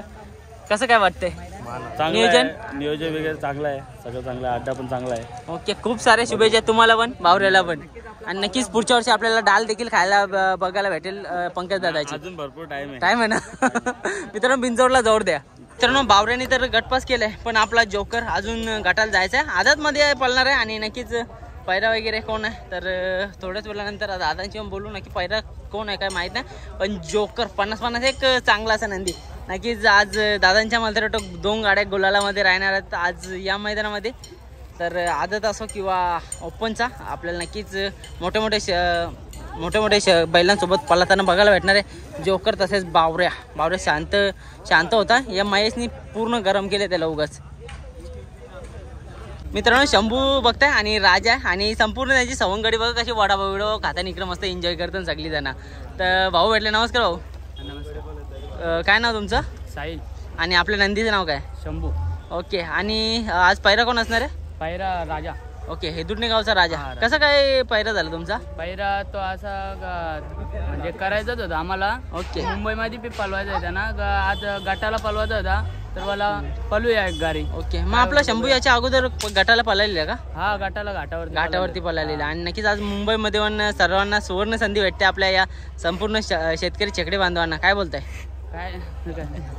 Speaker 1: कसं काय वाटतंय?
Speaker 8: चांगलं
Speaker 1: नियोजन?
Speaker 8: आहे, नियोजन वगैरे चांगलं आहे, सगळं चांगलं आहे, अड्डा पण चांगला आहे.
Speaker 1: ओके, खूप सारे शुभेच्छा तुम्हाला पण, बावऱ्याला पण. आणि नक्कीच पुढच्या वर्षी आपल्याला डाल देखील खायला बघायला भेटेल पंकज दादाची.
Speaker 8: अजून भरपूर टाइम
Speaker 1: आहे ना. मित्रांनो बिंजोडला जोड द्या. मित्रांनो बावऱ्याने तर गटपास केलंय, पण आपला जोकर अजून गटाला जायचा आहे, आदत मध्ये पळणार आहे. आणि नक्कीच पैरा वगैरे कोण आहे तर थोड्याच वेळानंतर दादांची पण बोलू, नक्की पैरा कोण आहे काय माहित नाही. पण जोकर 50-50 एक चांगला असा नंदी. नक्कीच आज दादांच्या मला तर 2 गाड्या गुलालामध्ये राहणार आहेत आज या मैदानामध्ये. तर आदत असो किंवा ओपनचा आपल्याला नक्कीच मोठे मोठे बैलांसोबत पळताना बघायला भेटणार आहे. जोकर तसेच बावऱ्या शांत होता. या महेशनी पूर्ण गरम केले त्याला उगाच. मित्रांनो शंभू बघताय आणि राजा आणि संपूर्ण त्याची सवंगडी बघा कशी वडापाव खाताना इकडे मस्त एन्जॉय करतात सगळी जण. तर भाऊ भेटले. नमस्कार भाऊ.
Speaker 4: नमस्कार.
Speaker 1: काय नाव तुमचं?
Speaker 4: साहिल.
Speaker 1: आणि आपल्या नंदीचं नाव काय?
Speaker 4: शंभू.
Speaker 1: ओके. आणि आज पैरा कोण असणार आहे?
Speaker 4: पैरा राजा.
Speaker 1: ओके, हेदुटणे गावचा राजा. कसं काय पैरा झाला तुमचा?
Speaker 4: पैरा तो असा म्हणजे करायचाच होता आम्हाला.
Speaker 1: ओके.
Speaker 4: मुंबईमध्ये बी पलवायचा होता ना, आज गटाला पलवायचा होता तर मला पलूया एक गाडी.
Speaker 1: ओके, मग आपला शंभू याच्या अगोदर गटाला पळालेला का?
Speaker 4: हा, गटाला
Speaker 1: घाटावरती पळालेला. आणि नक्कीच आज मुंबईमध्ये पण सर्वांना सुवर्ण संधी भेटते आपल्या या संपूर्ण शेतकरी छकडे बांधवांना. काय बोलताय?
Speaker 4: काय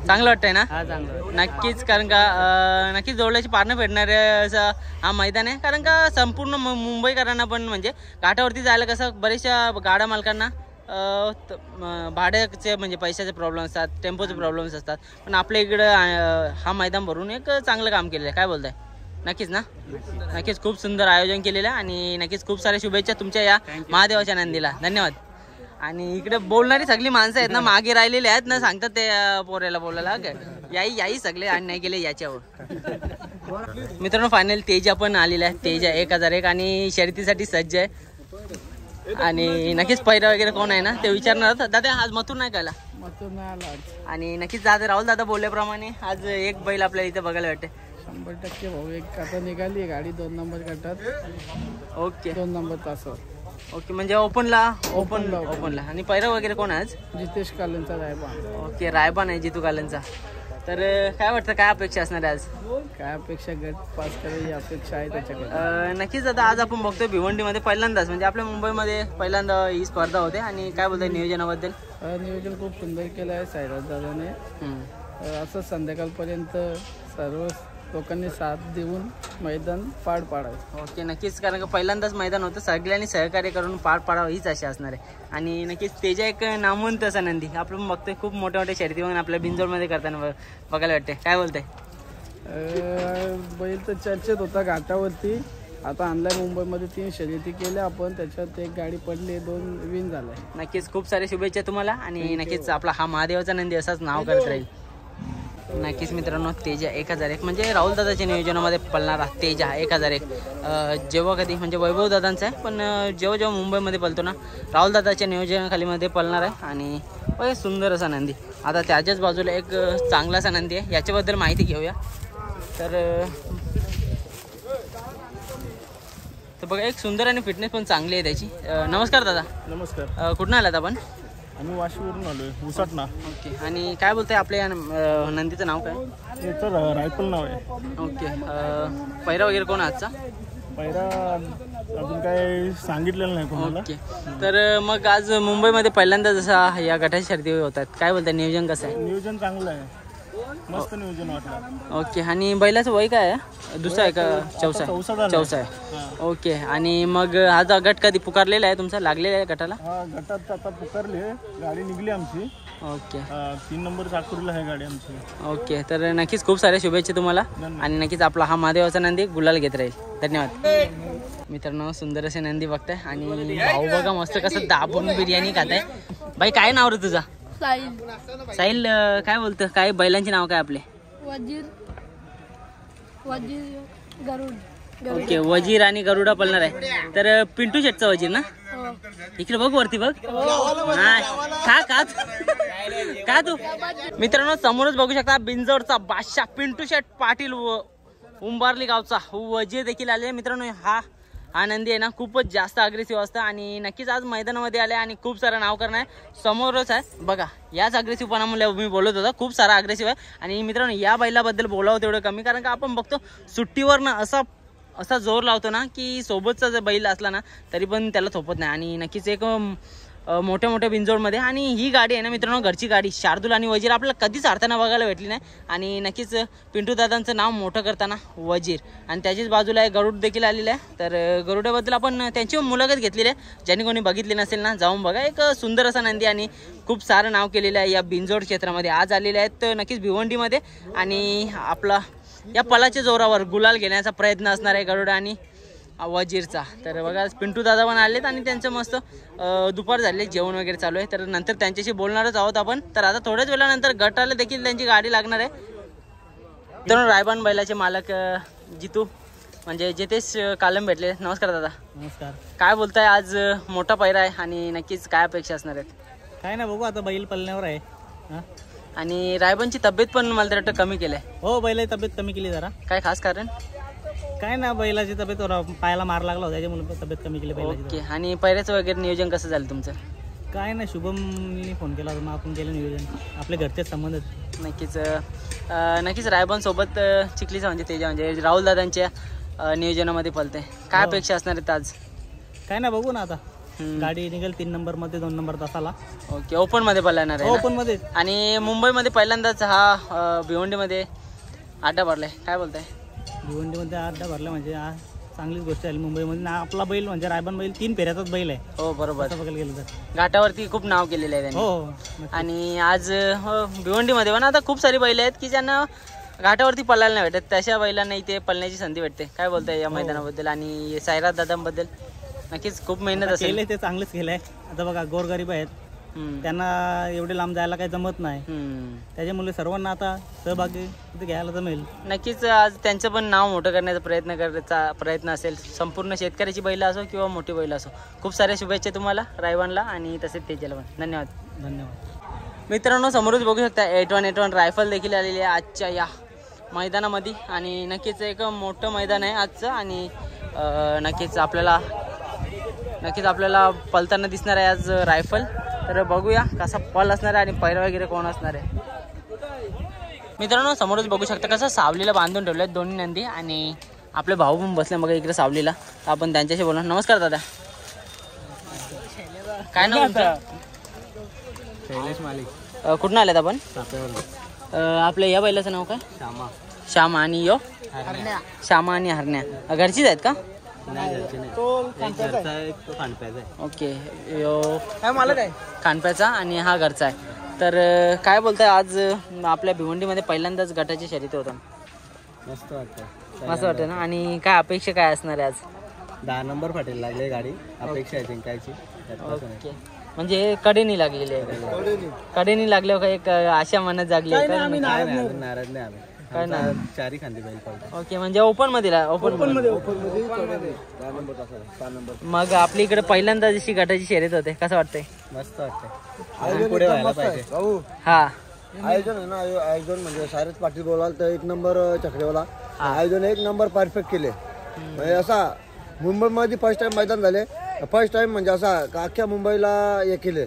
Speaker 1: चांगलं वाटतंय ना?
Speaker 4: हा, चांगलं.
Speaker 1: नक्कीच, कारण का नक्कीच जोडल्याची पारणं भेटणारे असं हा मैदान आहे. कारण का संपूर्ण मुंबईकरांना पण म्हणजे घाटावरती जायला कसं बरेचशा गाड्या मालकांना भाड्याचे म्हणजे पैशाचे प्रॉब्लेम असतात, टेम्पोचे प्रॉब्लेम्स असतात. पण आपल्या इकडं हा मैदान भरून एक चांगलं काम केलेलं आहे. काय बोलताय? नक्कीच ना? नक्कीच खूप सुंदर आयोजन केलेलं आहे. आणि नक्कीच खूप साऱ्या शुभेच्छा तुमच्या या महादेवाच्या नंदीला. धन्यवाद. आणि इकडे बोलणारी सगळी माणसं आहेत ना, मागे राहिलेली आहेत ना, सांगतात ते पोऱ्याला बोलायला याई सगळे आणि नाही गेले याच्यावर. मित्रांनो फायनल तेजा पण आलेला आहे. तेजा 1001 आणि शर्यतीसाठी सज्ज आहे. आणि नक्कीच पैरा वगैरे कोण आहे ना ते विचारणार. दादा आज मथुर नाही कायला?
Speaker 5: मथुर नाही आला.
Speaker 1: आणि नक्कीच दादा राहुल दादा बोलल्याप्रमाणे आज एक बैल आपल्याला इथे बघायला भेटते.
Speaker 5: 100% भाऊ. एक आता निघाली गाडी 2 नंबर गटात.
Speaker 1: Okay,
Speaker 5: 2 number तासावर.
Speaker 1: ओके, म्हणजे ओपनला. आणि पैरा वगैरे कोण आहे आज?
Speaker 5: जितेश कालेंचा रायबान.
Speaker 1: ओके, रायबान आहे जितू कालेंचा. तर काय वाटतं, काय अपेक्षा असणार आहे आज?
Speaker 5: काय अपेक्षा, गट पास करायची अपेक्षा आहे त्याच्याकडे.
Speaker 1: नक्कीच आता आज आपण बघतोय भिवंडीमध्ये पहिल्यांदाच म्हणजे आपल्या मुंबईमध्ये पहिल्यांदा ही स्पर्धा होते. आणि काय बोलतोय नियोजनाबद्दल?
Speaker 5: नियोजन खूप सुंदर केलं आहे साईराज दादाने. असं संध्याकाळपर्यंत सर्व लोकांनी साथ देऊन मैदान पार पाडावं.
Speaker 1: ओके, नक्कीच, कारण का पहिल्यांदाच मैदान होतं. सगळ्यांनी सहकार्य करून पार पाडावं हीच आशा असणार आहे. आणि नक्कीच तेजा एक नामवंत असा नंदी आपण बघतोय. खूप मोठ्या मोठ्या शर्यती पण आपल्या बिंजोडमध्ये करताना बघायला वाटते. काय बोलतंय?
Speaker 5: बैल तर चर्चेत होता घाटावरती. आता आणलाय मुंबईमध्ये 3 शर्यती केल्या आपण. त्याच्यात 1 गाडी पडली, 2 विन झालाय.
Speaker 1: नक्कीच खूप सारे शुभेच्छा तुम्हाला. आणि नक्कीच आपला हा महादेवाचा नंदी असाच नाव करत राहील. नक्कीच मित्रांनो तेजा 1001 म्हणजे राहुल दादाच्या नियोजनामध्ये पळणारा तेजा 1001 जेव्हा कधी म्हणजे वैभव दादांचा आहे. पण जेव्हा मुंबईमध्ये पळतो ना राहुल दादाच्या नियोजनाखाली मध्ये पळणार आहे. आणि सुंदर असा नंदी. आता त्याच्याच बाजूला एक चांगला असा नंदी आहे, याच्याबद्दल माहिती घेऊया. तर बघा एक सुंदर आणि फिटनेस पण चांगली आहे त्याची. नमस्कार दादा.
Speaker 7: नमस्कार.
Speaker 1: कुठून आलात आपण?
Speaker 7: आम्ही वाशीवरून आलोय, उसाटना.
Speaker 1: ओके. आणि काय बोलताय आपल्या या नंदीचं नाव काय?
Speaker 7: याचं रायफल नाव आहे.
Speaker 1: ओके. पैरा वगैरे कोण आजचा?
Speaker 7: पहिला अजून काय सांगितलेलं नाही कोणाला.
Speaker 1: ओके. तर मग आज मुंबईमध्ये पहिल्यांदा जसा या गटाच्या शर्यती होतात, काय बोलताय नियोजन कसं आहे?
Speaker 7: नियोजन चांगलं आहे, मस्त नियोजन वाटलं.
Speaker 1: ओके. आणि बैलाचं वय काय आहे? दुसरा आहे का? चौसा आहे. ओके. आणि मग आज गट कधी पुकारलेला आहे तुमचा, लागलेला आहे गटाला?
Speaker 7: हा, गटात आता पुकारले, गाडी निघली आमची.
Speaker 1: ओके.
Speaker 7: 3 नंबर चाकूरला आहे गाडी आमची.
Speaker 1: ओके. तर नक्कीच खूप साऱ्या शुभेच्छा तुम्हाला. आणि नक्कीच आपला हा महादेवाचा नंदी गुलाल घेत राहील. धन्यवाद. मित्रांनो सुंदर असे नंदी बघताय. आणि भाऊ बघा मस्त कसं दाबून बिर्याणी खाताय. बाई काय नाव रे तुझा? साहिल. काय बोलतं, काय बैलांचे नाव काय आपले? ओके. वजीर आणि गरुडा पळणार आहे. तर पिंटू शेटचा वजीर ना? इकडे बघ वरती बघ. का तू? मित्रांनो समोरच बघू शकता बिंजोडचा बादशाह पिंटू शेट पाटील उंबारली गावचा वजीर देखील आले. मित्रांनो हा हा नंदी आहे ना खूपच जास्त अग्रेसिव्ह असतं आणि नक्कीच आज मैदानामध्ये आले आणि खूप सारं नाव करणं आहे. समोरच आहे बघा, याच अग्रेसिव्हपणामुळे मी बोलत होता, खूप सारा अग्रेसिव्ह आहे. आणि मित्रांनो या बैलाबद्दल बोलावं तेवढं कमी, कारण का आपण बघतो सुट्टीवर ना असा जोर लावतो ना की सोबतचा जर बैल असला ना तरी पण त्याला थोपत नाही. आणि नक्कीच एक मोठ्या मोठ्या बिंजोडमध्ये, आणि ही गाडी आहे ना मित्रांनो घरची गाडी, शार्दूल आणि वजीर आपल्याला कधीच अडताना बघायला भेटली नाही. आणि नक्कीच पिंटू दादांचं नाव मोठं करताना वजीर, आणि त्याच्याच बाजूला एक गरुड देखील आलेलं आहे. तर गरुडाबद्दल आपण त्यांची मुलाखत घेतलेली आहे, ज्यांनी कोणी बघितली नसेल ना जाऊन बघा. एक सुंदर असा नंदी आणि खूप सारं नाव केलेलं आहे या बिंजोड क्षेत्रामध्ये. आज आलेले आहेत नक्कीच भिवंडीमध्ये, आणि आपला या पलाच्या जोरावर गुलाल घेण्याचा प्रयत्न असणार आहे गरुड आणि वजीरचा. तर बघा पिंटू दादा पण आलेत आणि त्यांचं मस्त दुपार झाले, जेवण वगैरे चालू आहे. तर नंतर त्यांच्याशी बोलणारच आहोत आपण. तर आता थोड्याच वेळानंतर गटाला देखील त्यांची गाडी लागणार आहे. तर रायबान बैलाचे मालक जितू म्हणजे जितेश कालम भेटले. नमस्कार दादा.
Speaker 9: नमस्कार.
Speaker 1: काय बोलताय, आज मोठा पैरा आहे आणि नक्कीच काय अपेक्षा असणार आहेत?
Speaker 9: काय ना बघू आता, बैल पळण्यावर आहे.
Speaker 1: आणि रायबानची तब्येत पण मला तर वाटतं कमी केलंय.
Speaker 9: हो बैलाची तब्येत कमी केली जरा.
Speaker 1: काय खास कारण?
Speaker 9: काय ना बैलाची तब्येत पायाला मार लागला होता त्याच्यामुळे तब्येत कमी केली बैलाची.
Speaker 1: ओके. आणि पैऱ्याचं वगैरे नियोजन कसं झालं तुमचं?
Speaker 9: काय ना शुभमनी फोन केला मग आपण केलं नियोजन, आपले घरचेच संबंध.
Speaker 1: नक्कीच रायबान सोबत चिखलीचा म्हणजे तेजा म्हणजे राहुल दादांच्या नियोजनामध्ये पळते. काय अपेक्षा असणार आहेत आज?
Speaker 9: काय ना बघू ना आता, गाडी निघेल 3 नंबर मध्ये 2 नंबर तासाला.
Speaker 1: ओके. ओपन मध्ये पळणार आहे?
Speaker 9: ओपन मध्ये.
Speaker 1: आणि मुंबईमध्ये पहिल्यांदाच हा भिवंडीमध्ये अड्डा भरलाय, काय बोलताय?
Speaker 9: भिवंडीमध्ये अड्डा भरला म्हणजे चांगलीच गोष्ट आहे. मुंबईमध्ये ना आपला बैल म्हणजे रायबान बैल 3 फेऱ्याचाच बैल आहे.
Speaker 1: हो बरोबर.
Speaker 9: बघायला गेलं तर
Speaker 1: घाटावरती खूप नाव केलेलं आहे त्यांनी.
Speaker 9: हो.
Speaker 1: आणि आज भिवंडीमध्ये पण आता खूप सारी बैल आहेत की ज्यांना घाटावरती पळायला नाही भेटत, तशा बैलांना इथे पळण्याची संधी भेटते. काय बोलताय या मैदानाबद्दल आणि सायराज दादांबद्दल? नक्कीच खूप मेहनत असेल.
Speaker 9: ते चांगलंच केलंय. आता बघा गोरगरीब आहेत, त्यांना एवढे लांब जायला काही जमत नाही, त्याच्यामुळे सर्वांना आता सहभागी तिथे घ्यायला जमेल.
Speaker 1: नक्कीच आज त्यांचं पण नाव मोठं करण्याचा प्रयत्न असेल. संपूर्ण शेतकऱ्याची बैल असो किंवा मोठी बैल असो. खूप साऱ्या शुभेच्छा तुम्हाला रायबानला आणि तसेच तेजाला पण. धन्यवाद.
Speaker 9: धन्यवाद.
Speaker 1: मित्रांनो समोरच बघू शकता 8181 रायफल देखील आलेली आहे आजच्या या मैदानामध्ये. आणि नक्कीच एक मोठं मैदान आहे आजचं, आणि नक्कीच आपल्याला पळताना दिसणार आहे आज रायफल. तर बघूया कसा पल असणार आहे आणि पैरा वगैरे कोण असणार आहे. मित्रांनो समोरच बघू शकता कसं सावलीला बांधून ठेवले आहेत दोन्ही नंदी, आणि आपले भाऊ पण बसले बघा इकडे सावलीला. आपण त्यांच्याशी बोलू. नमस्कार दादा. काय नाव तुमचं?
Speaker 4: शैलेश मालिक.
Speaker 1: कुठून आलेत आपण?
Speaker 4: सापेवर.
Speaker 1: आपल्या या बैलाचं नाव काय?
Speaker 4: श्यामा.
Speaker 1: श्यामा. आणि यो? श्यामा आणि हरण्या. घरचीच आहेत का? ओके. यो खानप्याचा आणि हा घरचा आहे. तर काय बोलताय, आज आपल्या भिवंडीमध्ये पहिल्यांदाच गटाची शर्यती होता?
Speaker 4: मस्त वाटतं.
Speaker 1: असं वाटतं ना. आणि काय अपेक्षा काय असणार आहे आज?
Speaker 4: 10 नंबर फाटेल लागले गाडी, अपेक्षा आहे जिंकायची.
Speaker 1: ओके. म्हणजे कडेनी लागलेली आहे? कडेनी लागल्यावर काय एक आशा मनात जागली आहे?
Speaker 4: नाराज नाही आम्ही.
Speaker 1: काय ना
Speaker 4: चारी खांदी बैल पळतो.
Speaker 1: ओके. म्हणजे ओपन मध्ये मग आपल्या इकडे पहिल्यांदा जशी गटाची शर्यत होते, कसं वाटतंय?
Speaker 4: मस्त वाटतंय. पुढे व्हायला पाहिजे.
Speaker 1: हा
Speaker 3: आयोजन आहे ना, आयोजन म्हणजे सायरज पाटील बोलाल तर 1 नंबर चक्रेवाला आयोजन 1 नंबर परफेक्ट केले. म्हणजे असा मुंबईमध्ये फर्स्ट टाइम मैदान झाले, फर्स्ट टाइम म्हणजे असा अख्ख्या मुंबईला हे केले,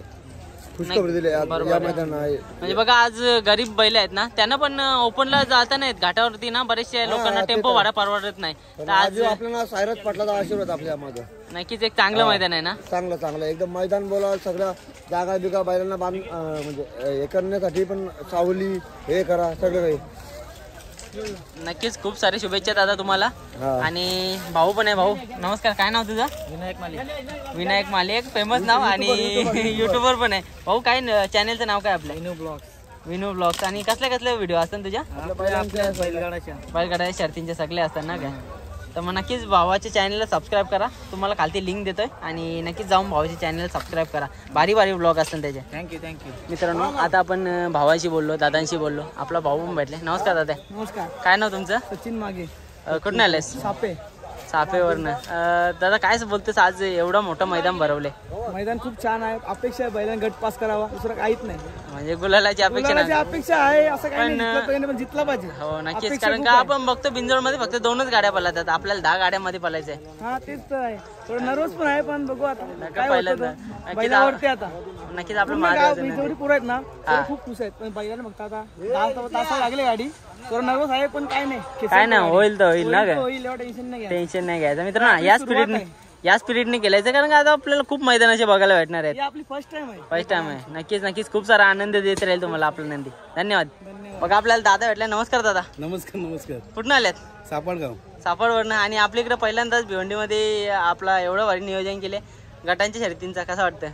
Speaker 3: खुशखबरी दिली या मैदान.
Speaker 1: म्हणजे बघा आज गरीब बैल आहेत ना, त्यांना पण ओपनला जाता नाहीत घाटावरती ना, बरेचशा लोकांना टेम्पो भाडा परवडत नाही. तर आज
Speaker 3: आपल्याला सायरज पाटलाचा आशीर्वाद आपल्या मध्ये.
Speaker 1: नक्कीच एक चांगलं मैदान आहे ना.
Speaker 3: चांगलं एकदम मैदान बोला. सगळ्या जागा बिगा बैलांना म्हणजे हे करण्यासाठी पण सावली हे करा सगळं काही.
Speaker 1: नक्कीच खूप सारे शुभेच्छा दादा तुम्हाला. आणि भाऊ पण आहे. भाऊ नमस्कार. काय नाव तुझं? विनायक मालिक. फेमस नाव आणि युट्यूबर पण आहे. भाऊ काय चॅनलचं नाव काय आपलं? विनू ब्लॉग्स. आणि कसल्या व्हिडिओ असतात तुझ्या? बैलगाड्या शर्तींचे सगळे असतात ना काय? तर मग नक्कीच भावाच्या चॅनलला सबस्क्राईब करा. तुम्हाला खालती लिंक देतोय आणि नक्कीच जाऊन भावाच्या चॅनलला सबस्क्राईब करा. भारी ब्लॉग असतात त्याचे.
Speaker 9: थँक्यू.
Speaker 1: मित्रांनो आता आपण भावाशी बोललो, दादांशी बोललो. आपला भाऊ पण भेटले. नमस्कार दादा.
Speaker 3: नमस्कार.
Speaker 1: काय नाव तुमचं?
Speaker 3: सचिन मागे.
Speaker 1: कुठून आलेस? साफेवरनं दादा काय बोलतोस आज एवढं मोठं मैदान भरवले?
Speaker 5: मैदान खूप छान आहे. अपेक्षा आहे बैलांना गट पास करावा, दुसरं काहीच नाही.
Speaker 1: म्हणजे गुलालाची अपेक्षा
Speaker 5: गुलालाची
Speaker 1: नाही.
Speaker 5: अपेक्षा आहे, असं काही नाही. जिंकलं पाहिजे, पण जिंकला पाहिजे.
Speaker 1: हो नक्कीच, कारण का आपण बघतो बिंजोड मध्ये फक्त 2च गाड्या पळतात, आपल्याला 10 गाड्यामध्ये पळायचंय.
Speaker 5: हा तेच तर आहे. थोडं नर्वस पण आहे, पण बघू आता काय
Speaker 1: पहिल्यांदा.
Speaker 5: होतं. बैलावरती आता
Speaker 1: नक्कीच आपलं
Speaker 5: गाव जेवढी पुरं आहेत ना ते खूप खुश आहेत. पण बैलाने बघता आता 10 तास लागले गाडी. थोडं नर्वस आहे, पण काय नाही,
Speaker 1: काय नाही, होईल तर होईल ना.
Speaker 5: होईल, एवढं टेन्शन नाही घ्यायचं.
Speaker 1: टेन्शन नाही घ्यायचं मित्रांनो. या स्पिरिटने केलायचं, कारण का आता आपल्याला खूप मैदानाचे बघायला भेटणार आहेत.
Speaker 5: ही आपली फर्स्ट टाइम आहे.
Speaker 1: फर्स्ट टाइम आहे. नक्कीच खूप सारा आनंद देत राहील तुम्हाला आपला नंदी. धन्यवाद. बघा आपल्याला दादा भेटला. नमस्कार दादा.
Speaker 6: नमस्कार.
Speaker 1: कुठून आल्यात?
Speaker 6: सापडगाव.
Speaker 1: सापडवरनं. आणि आपल्या इकडे पहिल्यांदाच भिवंडीमध्ये आपला एवढं भारी नियोजन केले गटांच्या शर्यतींचा, कसं वाटतं?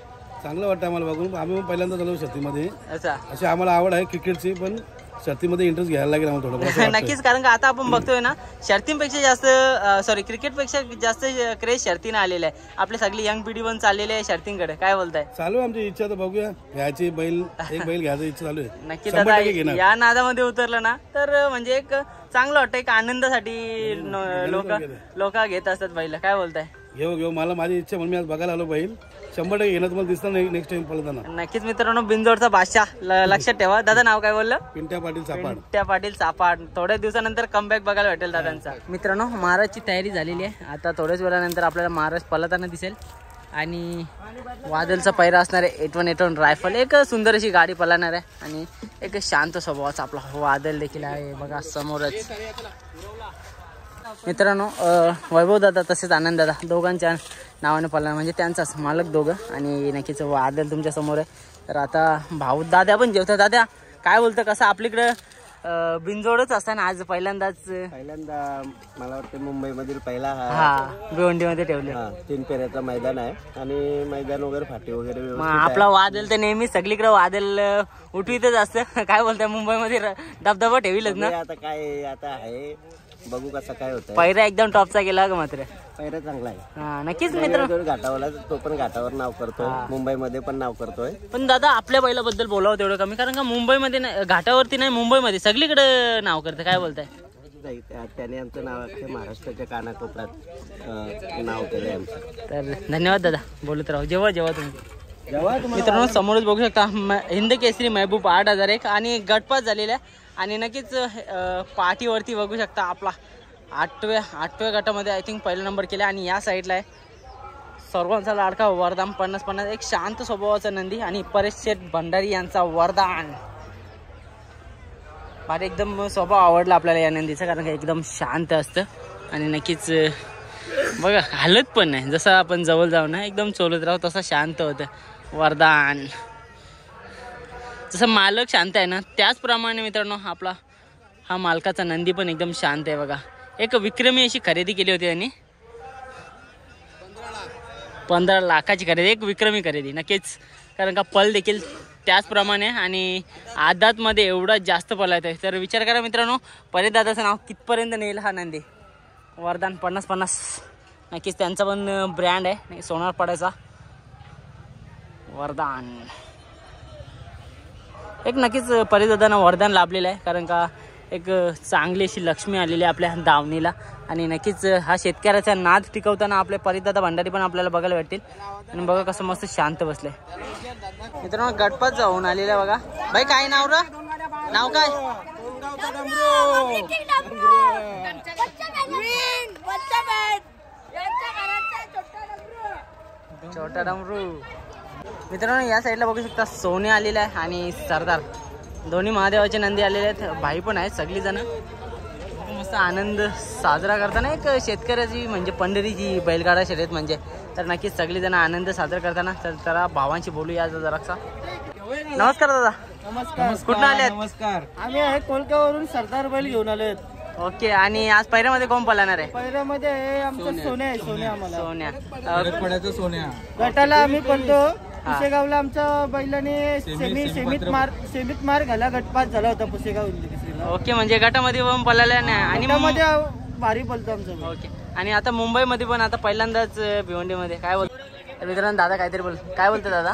Speaker 6: चांगलं वाटतं आम्हाला बघून. आम्ही पहिल्यांदा चालू शर्तीमध्ये.
Speaker 1: अच्छा,
Speaker 6: अशी आम्हाला आवड आहे क्रिकेटची, पण शर्तीमध्ये इंटरेस्ट घ्यायला लागेल आम्हाला थोडं.
Speaker 1: नक्कीच, कारण का आता आपण बघतोय ना शर्तींपेक्षा जास्त क्रिकेटपेक्षा जास्त क्रेज शर्तीने आलेला आहे. आपली सगळी यंग पिढी पण चाललेली आहे शर्तींकडे. काय बोलताय?
Speaker 6: चालू आहे आमची इच्छा, तर बघूया घ्यायची बैल, एक बैल घ्यायची इच्छा चालू आहे.
Speaker 1: नक्कीच दादा, या नादामध्ये उतरलं ना तर म्हणजे एक चांगलं वाटतं. एक आनंदासाठी लोक घेत असतात बैल. काय बोलताय?
Speaker 6: घेऊ मला माझी इच्छा म्हणून मी आज बघायला आलो बैल. 100% घेणं तुम्हाला दिसतं नाही नेक्स्ट टाइम पळताना.
Speaker 1: नक्कीच मित्रांनो, बिंजोडचा बादशाह लक्षात ठेवा. दादा नाव काय बोललं?
Speaker 6: पिंट्या पाटील
Speaker 1: सापाड. थोड्या दिवसानंतर कमबॅक बघायला भेटेल दादांचा. मित्रांनो, महाराजची तयारी झालेली आहे. आता थोड्याच वेळानंतर आपल्याला महाराज पळताना दिसेल. आणि वादलचा पैरा असणार आहे 8181 रायफल. एक सुंदर अशी गाडी पळणार आहे आणि एक शांत स्वभावाचा आपला वादल देखील आहे. बघा समोरच मित्रांनो, वैभव दादा तसेच आनंद दादा दोघांच्या नावाने पळणार, म्हणजे त्यांचाच मालक दोघं. आणि नक्कीच वादल तुमच्या समोर आहे. तर आता भाऊ दादा पण जेवतात. दादा काय बोलतं, कसं आपल्याकडं बिनजोडच असताना आज पहिल्यांदा
Speaker 10: मला वाटतं मुंबईमधील पहिला
Speaker 1: भिवंडीमध्ये ठेवले.
Speaker 10: 3 फेऱ्याचं मैदान आहे आणि मैदान वगैरे फाटी वगैरे
Speaker 1: आपला वादल तर नेहमी सगळीकडे वादल उठवीतच असतं. काय बोलताय, मुंबईमध्ये दबदबा ठेवीलच ना?
Speaker 10: आता आहे, बघू कसं काय होतं.
Speaker 1: पहिला एकदम टॉपचा गेला का? मात्र
Speaker 10: पहिला चांगला आहे.
Speaker 1: नक्कीच मित्र,
Speaker 10: घाटावला तो पण घाटावर नाव करतोय, मुंबईमध्ये पण नाव करतोय.
Speaker 1: पण दादा आपल्या बैलाबद्दल बोलावं तेवढं कमी, कारण का मुंबईमध्ये नाही, घाटावरती नाही, मुंबईमध्ये सगळीकडे नाव करतं. काय बोलताय?
Speaker 10: त्याने आमचं नाव महाराष्ट्राच्या कानाकोपऱ्यात नाव केलंय आमचं.
Speaker 1: तर धन्यवाद दादा, बोलत राहू जेव्हा तुम्ही. मित्रांनो, समोरच बघू शकता हिंद केसरी महबूब 8001 आणि गटपास झालेला आहे. आणि नक्कीच पाठीवरती बघू शकता आपला 8व्या गटामध्ये आय थिंक पहिला नंबर केला. आणि या साईडला आहे सर्वांचा लाडका वरदान 50-50, एक शांत स्वभावाचा नंदी आणि परेश शेठ भंडारी यांचा वरदान. भारी एकदम स्वभाव आवडला आपल्याला या नंदीचा, कारण का एकदम शांत असतं. आणि नक्कीच बघा हालत पण नाही, जसं आपण जवळ जाऊ ना एकदम चोलत राहू तसं शांत होतं वरदान. जसं मालक शांत आहे ना त्याचप्रमाणे मित्रांनो आपला हा मालकाचा नंदी पण एकदम शांत आहे. बघा एक विक्रमी अशी खरेदी केली होती त्यांनी, 15 लाखाची खरेदी, एक विक्रमी खरेदी. नक्कीच, कारण का पल देखील त्याचप्रमाणे आणि आदातमध्ये एवढा जास्त पळत आहे. तर विचार करा मित्रांनो, दादाचं नाव कितपर्यंत नेईल हा नंदी. वरदान 50-50 नक्कीच त्यांचा पण ब्रँड आहे सोनारपाड्याचा वरदान. एक नक्कीच परिदादांना वरदान लाभलेलं आहे, कारण का एक चांगली अशी लक्ष्मी आलेली आहे आपल्या दावणीला. आणि नक्कीच हा शेतकऱ्याचा नाद टिकवताना आपले परिदादा भंडारी पण आपल्याला बघायला भेटतील. आणि बघा कसं मस्त शांत बसले मित्रांनो. गटपात जाऊन आलेला बघा. भाई काय नाव रा, नाव काय? छोटा डमरू. मित्रांनो या साईडला बघू शकता सोने आलेला आहे आणि सरदार, दोन्ही महादेवाचे नंदी आलेले आहेत. भाई पण आहेत सगळी जण. मस्त आनंद साजरा करताना एक शेतकऱ्याची म्हणजे पंढरीची बैलगाडा शर्यत म्हणजे. तर नक्कीच सगळी जण आनंद साजरा करताना. तर जरा भावांशी बोलूया जरासा. नमस्कार दादा.
Speaker 5: नमस्कार.
Speaker 1: कुठून आले?
Speaker 5: नमस्कार. आम्ही आहे कोलकावरून सरदार बैल घेऊन आलोय.
Speaker 1: ओके. आणि आज पहिऱ्यामध्ये कोण पळणार आहे?
Speaker 5: पहिऱ्यामध्ये आमचं सोन्या आहे. आम्हाला
Speaker 1: सोन्या
Speaker 5: गटाला आम्ही पळतो. पुसेगावला आमच्या बैलाने सेमीत मार घाला, गटपास झाला होता पुसेगाव.
Speaker 1: ओके, म्हणजे गटामध्ये पण पळाला नाही आणि
Speaker 5: भारी पळतो आमचं.
Speaker 1: ओके. आणि आता मुंबईमध्ये पण आता पहिल्यांदाच भिवंडीमध्ये काय बोलतो मित्रांनो दादा, काहीतरी काय बोलतो दादा?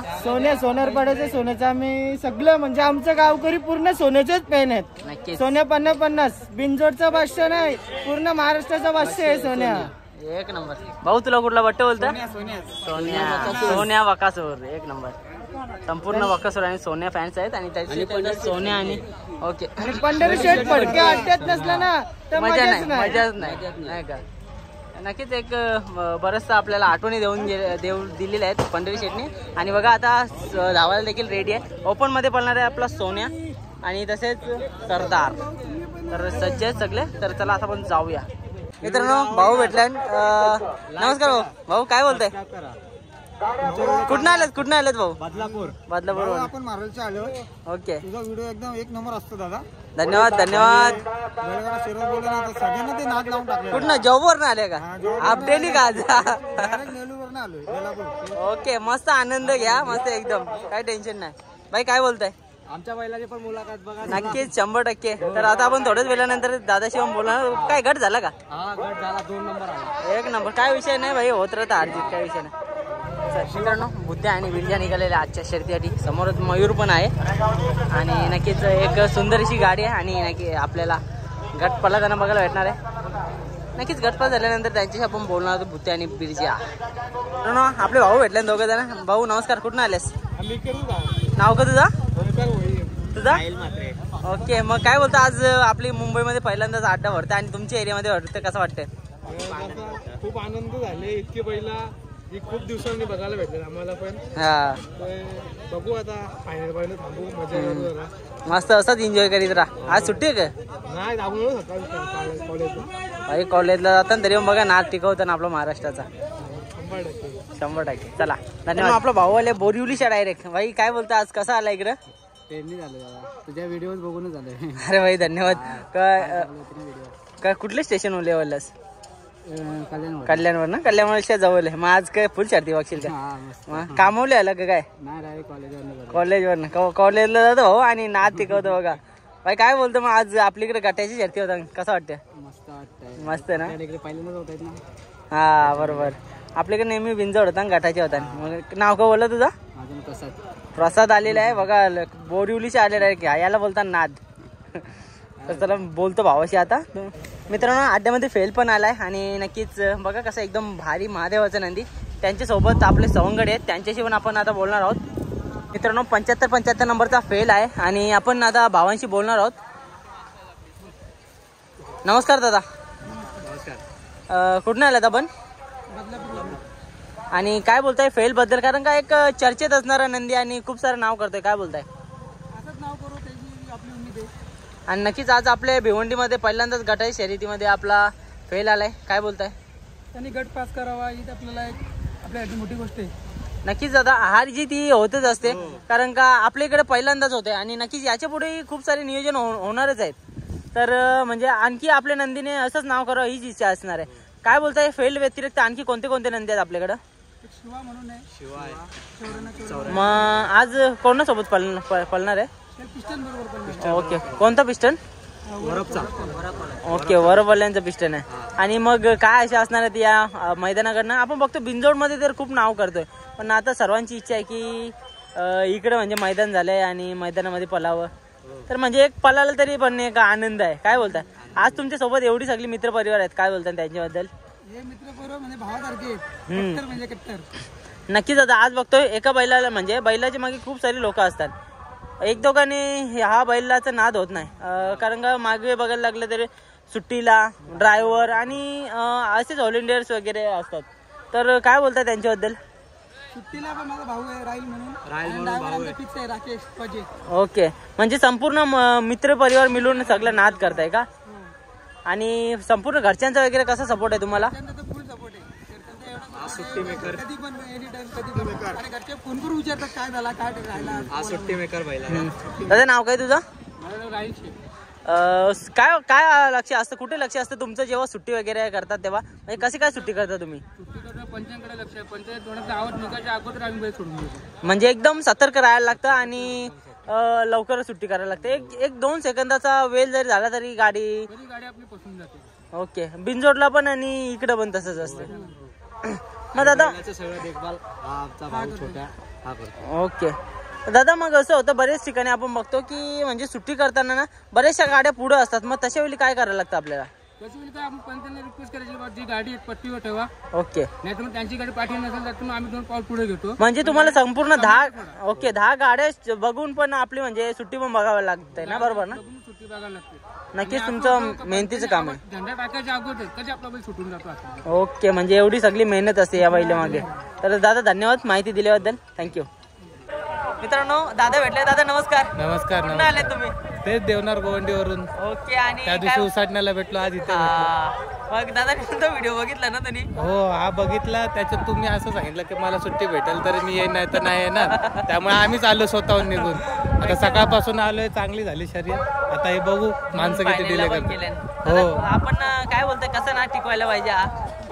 Speaker 5: सोनारपाड्याचं सोन्याचं आम्ही सगळं म्हणजे आमचं गावकरी पूर्ण सोन्याचेच पेन आहेत.
Speaker 1: नक्की
Speaker 5: सोन्या 50-50 बिनजोडचा बादशाह नाही, पूर्ण महाराष्ट्राचा बादशाह आहे सोन्या.
Speaker 1: एक नंबर. भाऊ तुला कुठला बट्टे बोलतोय?
Speaker 5: सोन्या
Speaker 1: सोन्या बकासूर. एक नंबर. संपूर्ण बकासूर आणि सोन्या फॅन्स आहेत आणि त्याची सोन्या आणि ओके.
Speaker 3: पंढरी शेठ फडके अड्ड्यात नसला ना तर
Speaker 1: मजाच नाही का. नक्कीच एक बरंचसं आपल्याला आठवणी दिलेल्या आहेत पंढरी शेठनी. आणि बघा आता धावायला देखील रेडी आहे. ओपन मध्ये पळणार आहे आपला सोन्या आणि तसेच सरदार. तर सज्ज आहेत सगळे. तर चला आता आपण जाऊया. मित्रांनो भाऊ भेटलाय. नमस्कार भाऊ. भाऊ काय बोलताय? कुठनं आलेत भाऊ? बदलापूर.
Speaker 3: आपण मारलचे आलो.
Speaker 1: ओके.
Speaker 3: तुझा व्हिडिओ एकदम एक नंबर असतो दादा.
Speaker 1: धन्यवाद.
Speaker 3: सगळ्यांना ते नाद लावून टाकले.
Speaker 1: कुठनं जॉबवर आले का? अपडेली का आज?
Speaker 3: नेलूवर आलोय.
Speaker 1: ओके मस्त आनंद घ्या. मस्त एकदम काही टेन्शन नाही. भाई काय बोलताय?
Speaker 5: आमच्या बैलाची पण मुलाखत बघा.
Speaker 1: नक्कीच 100%. तर आता आपण थोड्याच वेळानंतर दादाशी बोलणार. काय गट झाला का?
Speaker 5: हा गट झाला. 2 नंबर आला.
Speaker 1: 1 नंबर. काय विषय नाही भाई. होत राहतं अर्जित. काय विषय नाही. मित्रांनो बुद्ध्या आणि विरजा निघालेल्या आजच्या शर्यतीसाठी. समोरच मयूर पण आहे आणि नक्कीच एक सुंदरशी गाडी आहे आणि नक्की आपल्याला गट पळताना बघायला भेटणार आहे. नक्कीच गटपात झाल्यानंतर त्यांच्याशी आपण बोलणार होतो बुद्ध्या आणि बिरजा. मित्रांनो आपले भाऊ भेटले 2 जण. भाऊ नमस्कार. कुठून आलेस? नाव का तुझा? तुझा? ओके. मग काय बोलतो आज आपली मुंबईमध्ये पहिल्यांदाच अड्डा भरते आणि तुमच्या एरियामध्ये भरते. कसं वाटतंय?
Speaker 3: खूप आनंद झाले. इतके बैला खूप दिवसांनी बघायला भेटले आम्हाला पण. बघू आता फायनल पर्यंत थांबू. मजा करू.
Speaker 1: मस्त असंच एन्जॉय करीत राहा. आज सुट्टी आहे का?
Speaker 3: नाही जाऊन कॉलेजला.
Speaker 1: भाई कॉलेजला जाताना तरी बघा नाद टिकवतो ना आपला महाराष्ट्राचा. 100%. चला धन्यवाद. आपला भाऊ आले बोरिवलीच्या डायरेक्ट. भाई काय बोलतो आज कसा आला इकडं?
Speaker 5: ट्रेननी झालं दादा. तुझ्या व्हिडिओ बघूनच झालं.
Speaker 1: अरे भाई धन्यवाद. काय कुठले स्टेशन ओले वल्लास? कल्याणवर ना? कल्याणवरच्या जवळ आहे. मग आज काय फुल शर्ती बघशील का? कामवले आलं का काय? कॉलेजवर. कॉलेजला जातो भाऊ आणि नाद टिकवतो बघा. भाई काय बोलतो मग आज आपल्याकडे गटाची शर्ती होता. कसं वाटतं? मस्त ना?
Speaker 5: पहिल्यांदाच होत आहेत ना.
Speaker 1: हा बरोबर. आपल्याकडे नेहमी बिंजोड होता गटाचे होता. मग नाव का बोललं तुझं? प्रसाद आलेला आहे बघा. बोरिवलीचे आलेला आहे. याला बोलता नाद. तर चला बोलतो भावाशी आता. मित्रांनो अड्ड्यामध्ये फेल पण आलाय आणि नक्कीच बघा कसं एकदम भारी महादेवाचा नंदी. त्यांच्यासोबत आपले सवंगड आहेत. त्यांच्याशी पण आपण आता बोलणार आहोत. मित्रांनो 75 नंबरचा फेल आहे आणि आपण आता भावांशी बोलणार आहोत. नमस्कार दादा. कुठून आलात आपण? आणि काय बोलताय फेल बद्दल? कारण का एक चर्चेत असणारा नंदी आणि खूप सारं नाव करतोय. काय बोलताय? आणि नक्कीच आज आपल्या भिवंडीमध्ये पहिल्यांदाच गटाच्या शर्यतीमध्ये आपला फेल आलाय. काय बोलताय?
Speaker 3: त्यांनी गट पास करावा ही आपल्याला एक आपल्यासाठी मोठी गोष्ट आहे.
Speaker 1: नक्कीच आता हार जी ती होतच असते. कारण का आपल्याकडे पहिल्यांदाच होते आणि नक्कीच याच्या पुढे खूप सारे नियोजन होणारच आहेत. तर म्हणजे आणखी आपल्या नंदीने असंच नाव करावं हीच इच्छा असणार आहे. काय बोलताय फेल व्यतिरिक्त आणखी कोणते कोणते नंदी आहेत आपल्याकडं?
Speaker 3: शिवा म्हणून आहे.
Speaker 1: मग आज कोणासोबत पळणार आहे? ओके. कोणता पिस्टन? ओके वरवल्यांचं पिस्टन आहे. आणि मग काय अशा असणार आहेत या मैदानाकडनं? आपण बघतो बिंजोडमध्ये तर खूप नाव करतोय पण आता सर्वांची इच्छा आहे की इकडे म्हणजे मैदान झालंय आणि मैदानामध्ये पळावं. तर म्हणजे एक पळाला तरी पण एक आनंद आहे. काय बोलताय? आज तुमच्या सोबत एवढी सगळी मित्र परिवार आहेत. काय बोलताय त्यांच्याबद्दल? नक्कीच आता आज बघतोय एका बैलाला म्हणजे बैलाच्या मागे खूप सारी लोक असतात. एक दोघांनी हा बैलाचा नाद होत नाही. कारण का मागे बघायला लागलं तर सुट्टीला ड्रायव्हर आणि असेच व्हॉलेंटियर्स वगैरे असतात. तर काय बोलतात त्यांच्याबद्दल?
Speaker 3: सुट्टीला पण माझा भाऊ आहे राहील म्हणून फिक्स आहे राकेश पजे.
Speaker 1: ओके. म्हणजे संपूर्ण मित्र परिवार मिळून सगळं नाद करताय का? आणि संपूर्ण घरच्यांचा वगैरे कसा सपोर्ट आहे तुम्हाला?
Speaker 3: फुल सपोर्ट आहे. सुट्टी मेकर कधी पण एनी टाइम कधी पण. आणि घरचे फोन करून विचारतात काय झाला काय राहिला.
Speaker 2: सुट्टी मेकर बैला.
Speaker 1: दादा नाव काय तुझं?
Speaker 3: राहील.
Speaker 1: काय काय लक्ष असतं? कुठे लक्ष असतं तुमचं जेव्हा सुट्टी वगैरे करतात तेव्हा? म्हणजे कशी काय सुट्टी करता तुम्ही?
Speaker 3: पंचांकडे लक्ष आहे. पंचायत थोडं आवाज निघायच्या अगोदर आम्ही बैल सोडून देतो.
Speaker 1: म्हणजे एकदम सतर्क राहायला लागतं आणि लवकर सुट्टी करायला लागते. एक 2 सेकंदाचा वेळ जरी झाला तरी गाडी
Speaker 3: आपली पसरून जाते.
Speaker 1: ओके. बिनजोडला पण आणि इकडं पण तसंच असतं. मग दादा
Speaker 5: सगळं देखभाल आमचा भाऊ छोटा हा करतो.
Speaker 1: ओके. दादा मग असं होतं बरेच ठिकाणी आपण बघतो की म्हणजे सुट्टी करताना ना बऱ्याचशा गाड्या पुढे असतात. मग तशा वेळी काय करायला लागतं आपल्याला?
Speaker 5: त्याची काय आपण पंचांना रिक्वेस्ट करायची बा जी गाडी पट्टीवर ठेवा.
Speaker 1: ओके.
Speaker 5: नाही तर मग त्यांची गाडी पाठी नसेल तर मग आम्ही 2 पाऊल पुढे घेतो.
Speaker 1: म्हणजे तुम्हाला संपूर्ण 10 गाड्या बघून पण आपली म्हणजे सुट्टी पण बघावी लागते ना, बरोबर ना?
Speaker 5: सुट्टी बघायला लागते.
Speaker 1: नक्कीच तुमचं मेहनतीचं काम आहे.
Speaker 5: झेंडा टाकायच्या अगोदर कधी आपला बैल सुटून जातो.
Speaker 1: ओके, म्हणजे एवढी सगळी मेहनत असते या बैला मागे. तर दादा धन्यवाद माहिती दिल्याबद्दल, थँक्यू. मित्रांनो दादा भेटले. दादा नमस्कार.
Speaker 11: नमस्कार.
Speaker 1: कुठून आले तुम्ही?
Speaker 11: तेच देवनार गोवंडीवरून.
Speaker 1: ओके. आणि
Speaker 11: त्या दिवशी उसाटण्याला भेटलो, आज इथे
Speaker 1: मग दादा तो व्हिडिओ बघितला ना तुम्ही?
Speaker 11: हो, हा बघितला. त्याच्यात तुम्ही असं सांगितलं की मला सुट्टी भेटेल तर मी येईन, नाही तर नाही येणार. त्यामुळे आम्हीच आलो स्वतःहून निघून. आता सकाळपासून आलोय, चांगली झाली शर्यत. आता हे बघू माणसं किती डिले करतात. हो,
Speaker 1: आपण काय बोलतोय, कसं ना टिकवायला पाहिजे,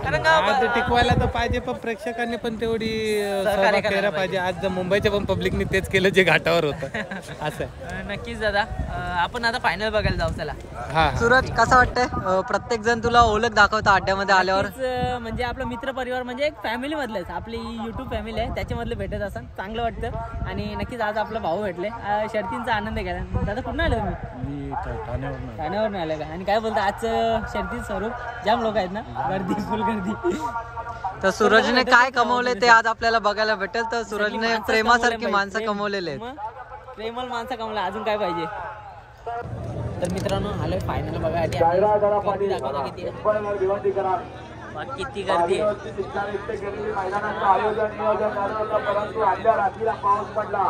Speaker 1: कारण
Speaker 11: आज टिकवायला तर पाहिजे, पण प्रेक्षकांनी पण तेवढी सहभाग केला पाहिजे. आज मुंबईच्या पण पब्लिकनी तेच केलं जे घाटावर होतं. असं आहे.
Speaker 1: नक्कीच दादा. आपण आता फायनल बघायला जाऊ. चला.
Speaker 11: हा.
Speaker 12: सूरज, कसं वाटतंय प्रत्येक जण तुला ओळख दाखवता अड्ड्यामध्ये आल्यावर?
Speaker 1: म्हणजे आपला मित्र परिवार म्हणजे एक फॅमिली मधलेच, आपली युट्यूब फॅमिली आहे त्याच्यामधले भेटत असं चांगलं वाटतं. आणि नक्कीच आज आपला भाऊ भेटले, शर्तींचा आनंद घ्यायला. दादा कुठून आले तुम्ही? ठाण्यावरून आले का? आणि काय बोलता, आजचं शर्तीचं स्वरूप जाम लोक आहेत ना, गर्दी, फुल गर्दी.
Speaker 12: तर सूरजने काय कमवले ते आज आपल्याला बघायला भेटेल. तर सूरजने प्रेमासारखी माणसं कमवलेले आहेत.
Speaker 1: प्रेमल माणसं कमवलं, अजून काय पाहिजे. तर मित्रांनो आलोय फायनल बघा. किती किती गर्दी आहे.
Speaker 13: परंतु आजच्या रात्रीला पाऊस पडला.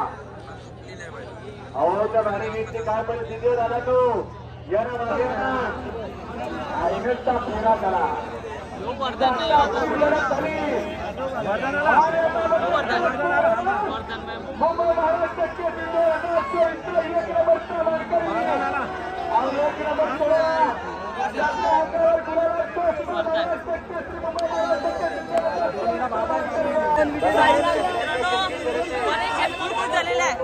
Speaker 13: अहो त्या भारीची काय परिस्थिती झाला तो हेल्मेटचा पूर्ण करा.
Speaker 1: झालेला आहे.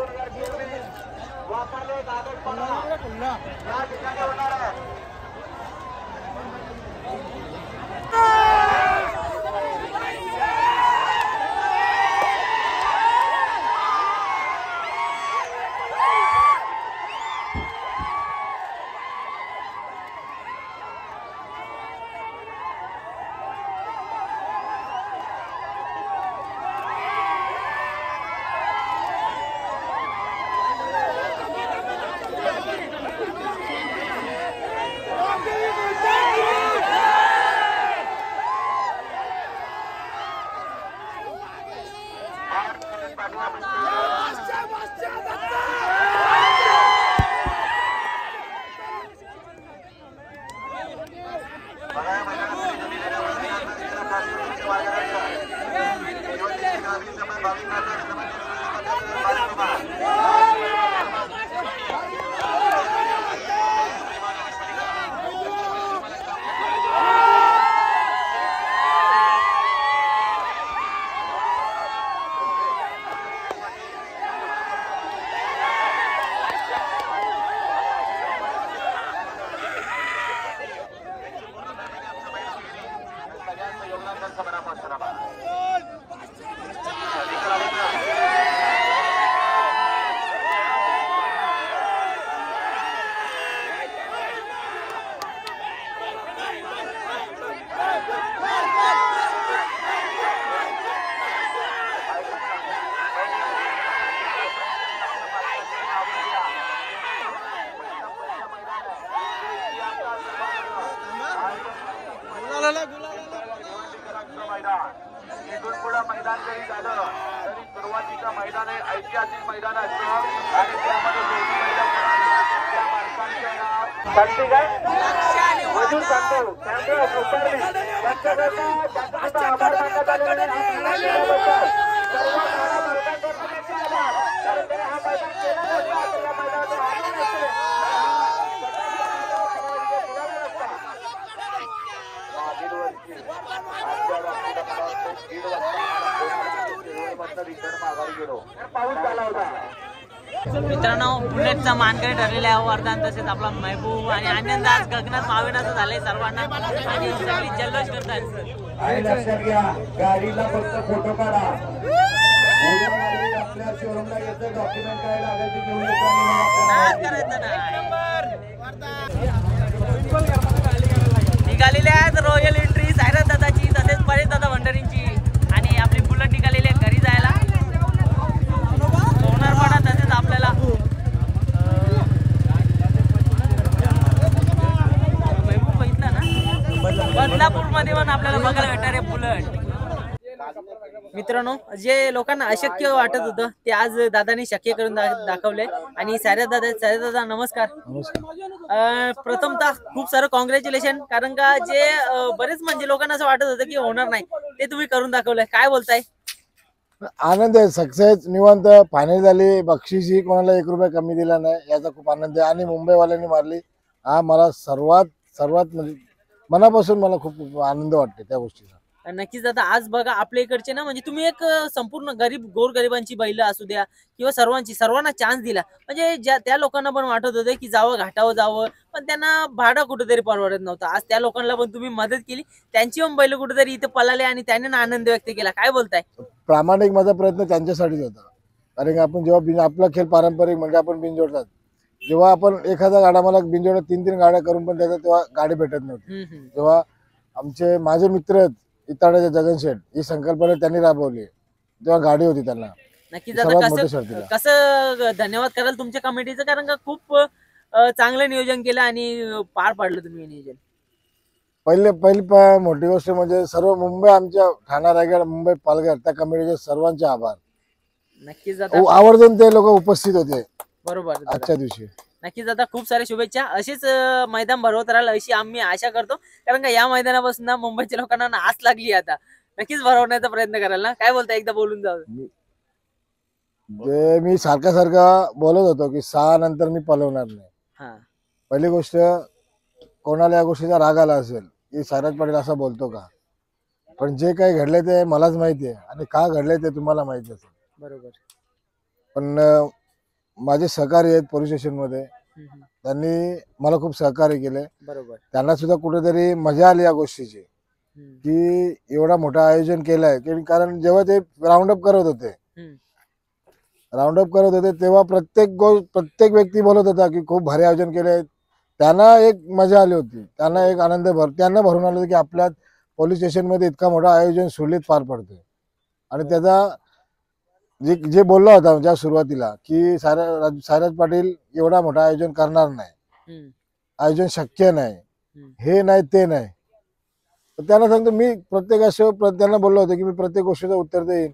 Speaker 13: इथून पुढे मैदान जरी झालं तरी सुरुवातीचं मैदान हे ऐतिहासिक मैदान असतं आणि त्यामध्ये दोन्ही मैदान त्या माणसांचं नाव सांगते काय मधून सांगतो
Speaker 1: मित्रांनो बुलेटचा मानकरी ठरलेला आहे वरदान, तसेच आपला महबूब आणि आनंद आज गगनात मावेनाचं झालंय सर्वांना आणि सगळी जल्लोष करतात.
Speaker 13: लक्षात घ्या गाडीला फक्त फोटो काढा. आपल्या शोरूमला याचं डॉक्युमेंट काय लागेल ते घेऊन येतो.
Speaker 1: निघालेली आहेत रॉयल एंट्री सायरथ दादाची तसेच परेश दादा भंडारींची आणि आपली बुलेट निघालेली आहे घरी जायला सोनारपाडा तसेच आपल्याला बघितलं ना बदलापूर मध्ये पण आपल्याला बघायला भेटणार आहे बुलेट. मित्रांनो जे लोकांना अशक्य वाटत होतं ते आज दादांनी शक्य करून दाखवले आणि सायरथ दादा नमस्कार. प्रथमतः खूप सारं कॉंग्रॅच्युलेशन कारण का जे बरेच म्हणजे लोकांना असं वाटत होतं की होणार नाही ते तुम्ही करून दाखवलंय. काय बोलताय?
Speaker 14: आनंद आहे. सक्सेस निवांत फायनल झाली. बक्षीसही कोणाला 1 रुपया कमी दिला नाही याचा खूप आनंद आहे आणि मुंबईवाल्यांनी मारली हा मला सर्वात म्हणजे मनापासून मला खूप आनंद वाटते त्या गोष्टीचा.
Speaker 1: नक्कीच दादा आज बघा आपल्या इकडचे ना म्हणजे तुम्ही एक संपूर्ण गोरगरिबांची बैल असू द्या किंवा सर्वांना चान्स दिला म्हणजे त्या लोकांना पण वाटत होतं की जावं घाटावं जावं पण त्यांना भाडं कुठेतरी परवडत नव्हतं. आज त्या लोकांना पण तुम्ही मदत केली त्यांची पण बैल कुठेतरी इथे पळाले आणि त्यांनी आनंद व्यक्त केला. काय बोलताय?
Speaker 14: प्रामाणिक माझा प्रयत्न त्यांच्यासाठीच होता कारण आपण जेव्हा आपला खेळ पारंपरिक म्हणजे आपण बिनजोडतात जेव्हा आपण एखादा गाडा मला बिनजोड 3-3 गाड्या करून पण त्याचा तेव्हा गाडी भेटत नव्हती. जेव्हा माझे मित्र आहेत इताड्याचे जगन शेठ ही संकल्पना त्यांनी राबवली तेव्हा गाडी होती त्यांना.
Speaker 1: नक्कीच कसं धन्यवाद कराल तुमच्या कमिटीचं कारण का खूप चांगलं नियोजन केलं आणि पार पाडलं तुम्ही नियोजन.
Speaker 14: पहिली मोठी गोष्ट म्हणजे सर्व मुंबई आमच्या ठाणा रायगड मुंबई पालघर त्या कमिटीचे सर्वांचे आभार.
Speaker 1: नक्कीच
Speaker 14: आवर्जून ते लोक उपस्थित होते
Speaker 1: बरोबर
Speaker 14: आजच्या दिवशी.
Speaker 1: नक्कीच दादा खूप साऱ्या शुभेच्छा अशीच मैदान भरवत राहाल अशी आम्ही आशा करतो कारण का या मैदानापासून ना मुंबईच्या लोकांना आस लागली आता नक्कीच भरवण्याचा प्रयत्न कराल ना. काय बोलता एकदा बोलून जाऊ.
Speaker 14: मी सारखा बोलत होतो की 6 नंतर मी पळवणार नाही. पहिली गोष्ट कोणाला या गोष्टीचा राग आला असेल की सायरथ पाटील असं बोलतो का पण जे काही घडले ते मलाच माहिती आहे आणि का घडले ते तुम्हाला माहिती असेल
Speaker 1: बरोबर.
Speaker 14: पण माझे सहकारी आहेत पोलीस स्टेशन मध्ये त्यांनी मला खूप सहकार्य केले.
Speaker 1: बरोबर.
Speaker 14: त्यांना सुद्धा कुठेतरी मजा आली या गोष्टीची की एवढा मोठा आयोजन केलंय की कारण जेव्हा ते राऊंड अप करत होते तेव्हा प्रत्येक व्यक्ती बोलत होता की खूप भारी आयोजन केले. त्यांना एक मजा आली होती त्यांना एक आनंद त्यांना भरून आलं की आपल्या पोलीस स्टेशन मध्ये इतका मोठा आयोजन सुरळीत पार पडतोय आणि त्याचा जे बोलला होता ज्या सुरुवातीला की सायरथ पाटील एवढा मोठा आयोजन करणार नाही आयोजन शक्य नाही हे नाही ते नाही त्यांना सांगतो मी त्यांना बोललो होतो की मी प्रत्येक गोष्टीचं उत्तर देईन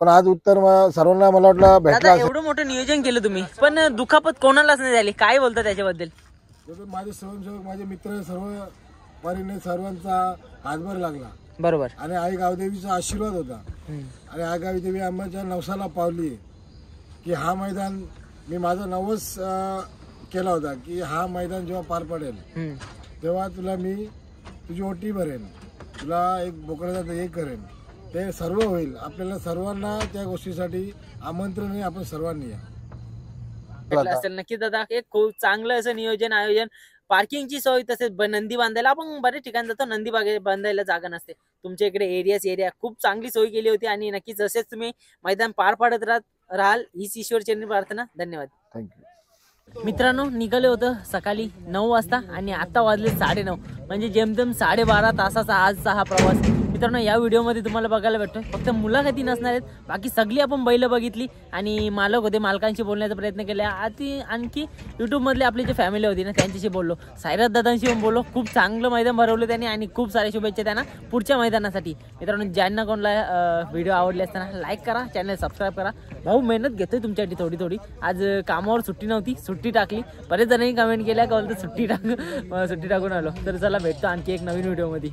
Speaker 14: पण आज उत्तर सर्वांना मला वाटलं भेटलं.
Speaker 1: एवढं मोठं नियोजन केलं तुम्ही पण दुखापत कोणालाच नाही झाली. काय बोलता त्याच्याबद्दल?
Speaker 14: माझे स्वयंसेवक माझे मित्र सर्व परीने सर्वांचा हातभार लागला
Speaker 1: बरोबर
Speaker 14: आणि आई गावदेवीचा आशीर्वाद होता आणि आई गावदेवी आम्हाला नवसाला पावली की हा मैदान मी माझा नवस केला होता की हा मैदान जेव्हा पार पडेल तेव्हा तुला मी तुझी ओटी भरेन तुला एक बोकडाचा हे करेन ते सर्व होईल. आपल्याला सर्वांना त्या गोष्टीसाठी आमंत्रण आहे आपण सर्वांनी या
Speaker 1: असेल. नक्की दादा एक खूप चांगलं असं नियोजन आयोजन पार्किंगची सोय तसेच नंदी बांधायला आपण बरेच ठिकाणी जातो नंदी बांधायला जागा नसते तुमच्या इकडे एरिया खूप चांगली सोय केली होती आणि नक्कीच असेच तुम्ही मैदान पार पाडत राहाल हीच ईश्वरचरणी प्रार्थना. धन्यवाद.
Speaker 14: थँक्यू.
Speaker 1: मित्रांनो निघाले होतं सकाळी 9 वाजता आणि आता वाजले 9:30 म्हणजे जेमतेम 12.5 तासाचा आजचा हा प्रवास. मित्रांनो या व्हिडिओमध्ये तुम्हाला बघायला भेटतोय फक्त मुलाखती नसणार आहेत बाकी सगळी आपण बैल बघितली आणि मालक होते मालकांशी बोलण्याचा प्रयत्न केला. आणखी यूट्यूबमधले आपली जे फॅमिली होती ना त्यांच्याशी बोललो सायरथ दादांशी पण बोललो. खूप चांगलं मैदान भरवलं त्यांनी आणि खूप साऱ्या शुभेच्छा त्यांना पुढच्या मैदानासाठी. मित्रांनो ज्यांना कोणाला व्हिडिओ आवडले असताना लाईक करा चॅनल सबस्क्राईब करा. भाऊ मेहनत घेतोय तुमच्यासाठी थोडी आज कामावर सुट्टी नव्हती सुट्टी टाकली. बरेच जणांनी कमेंट केल्या का बोलतो सुट्टी टाकून आलो. तर चला भेटतो आणखी एक नवीन व्हिडिओमध्ये.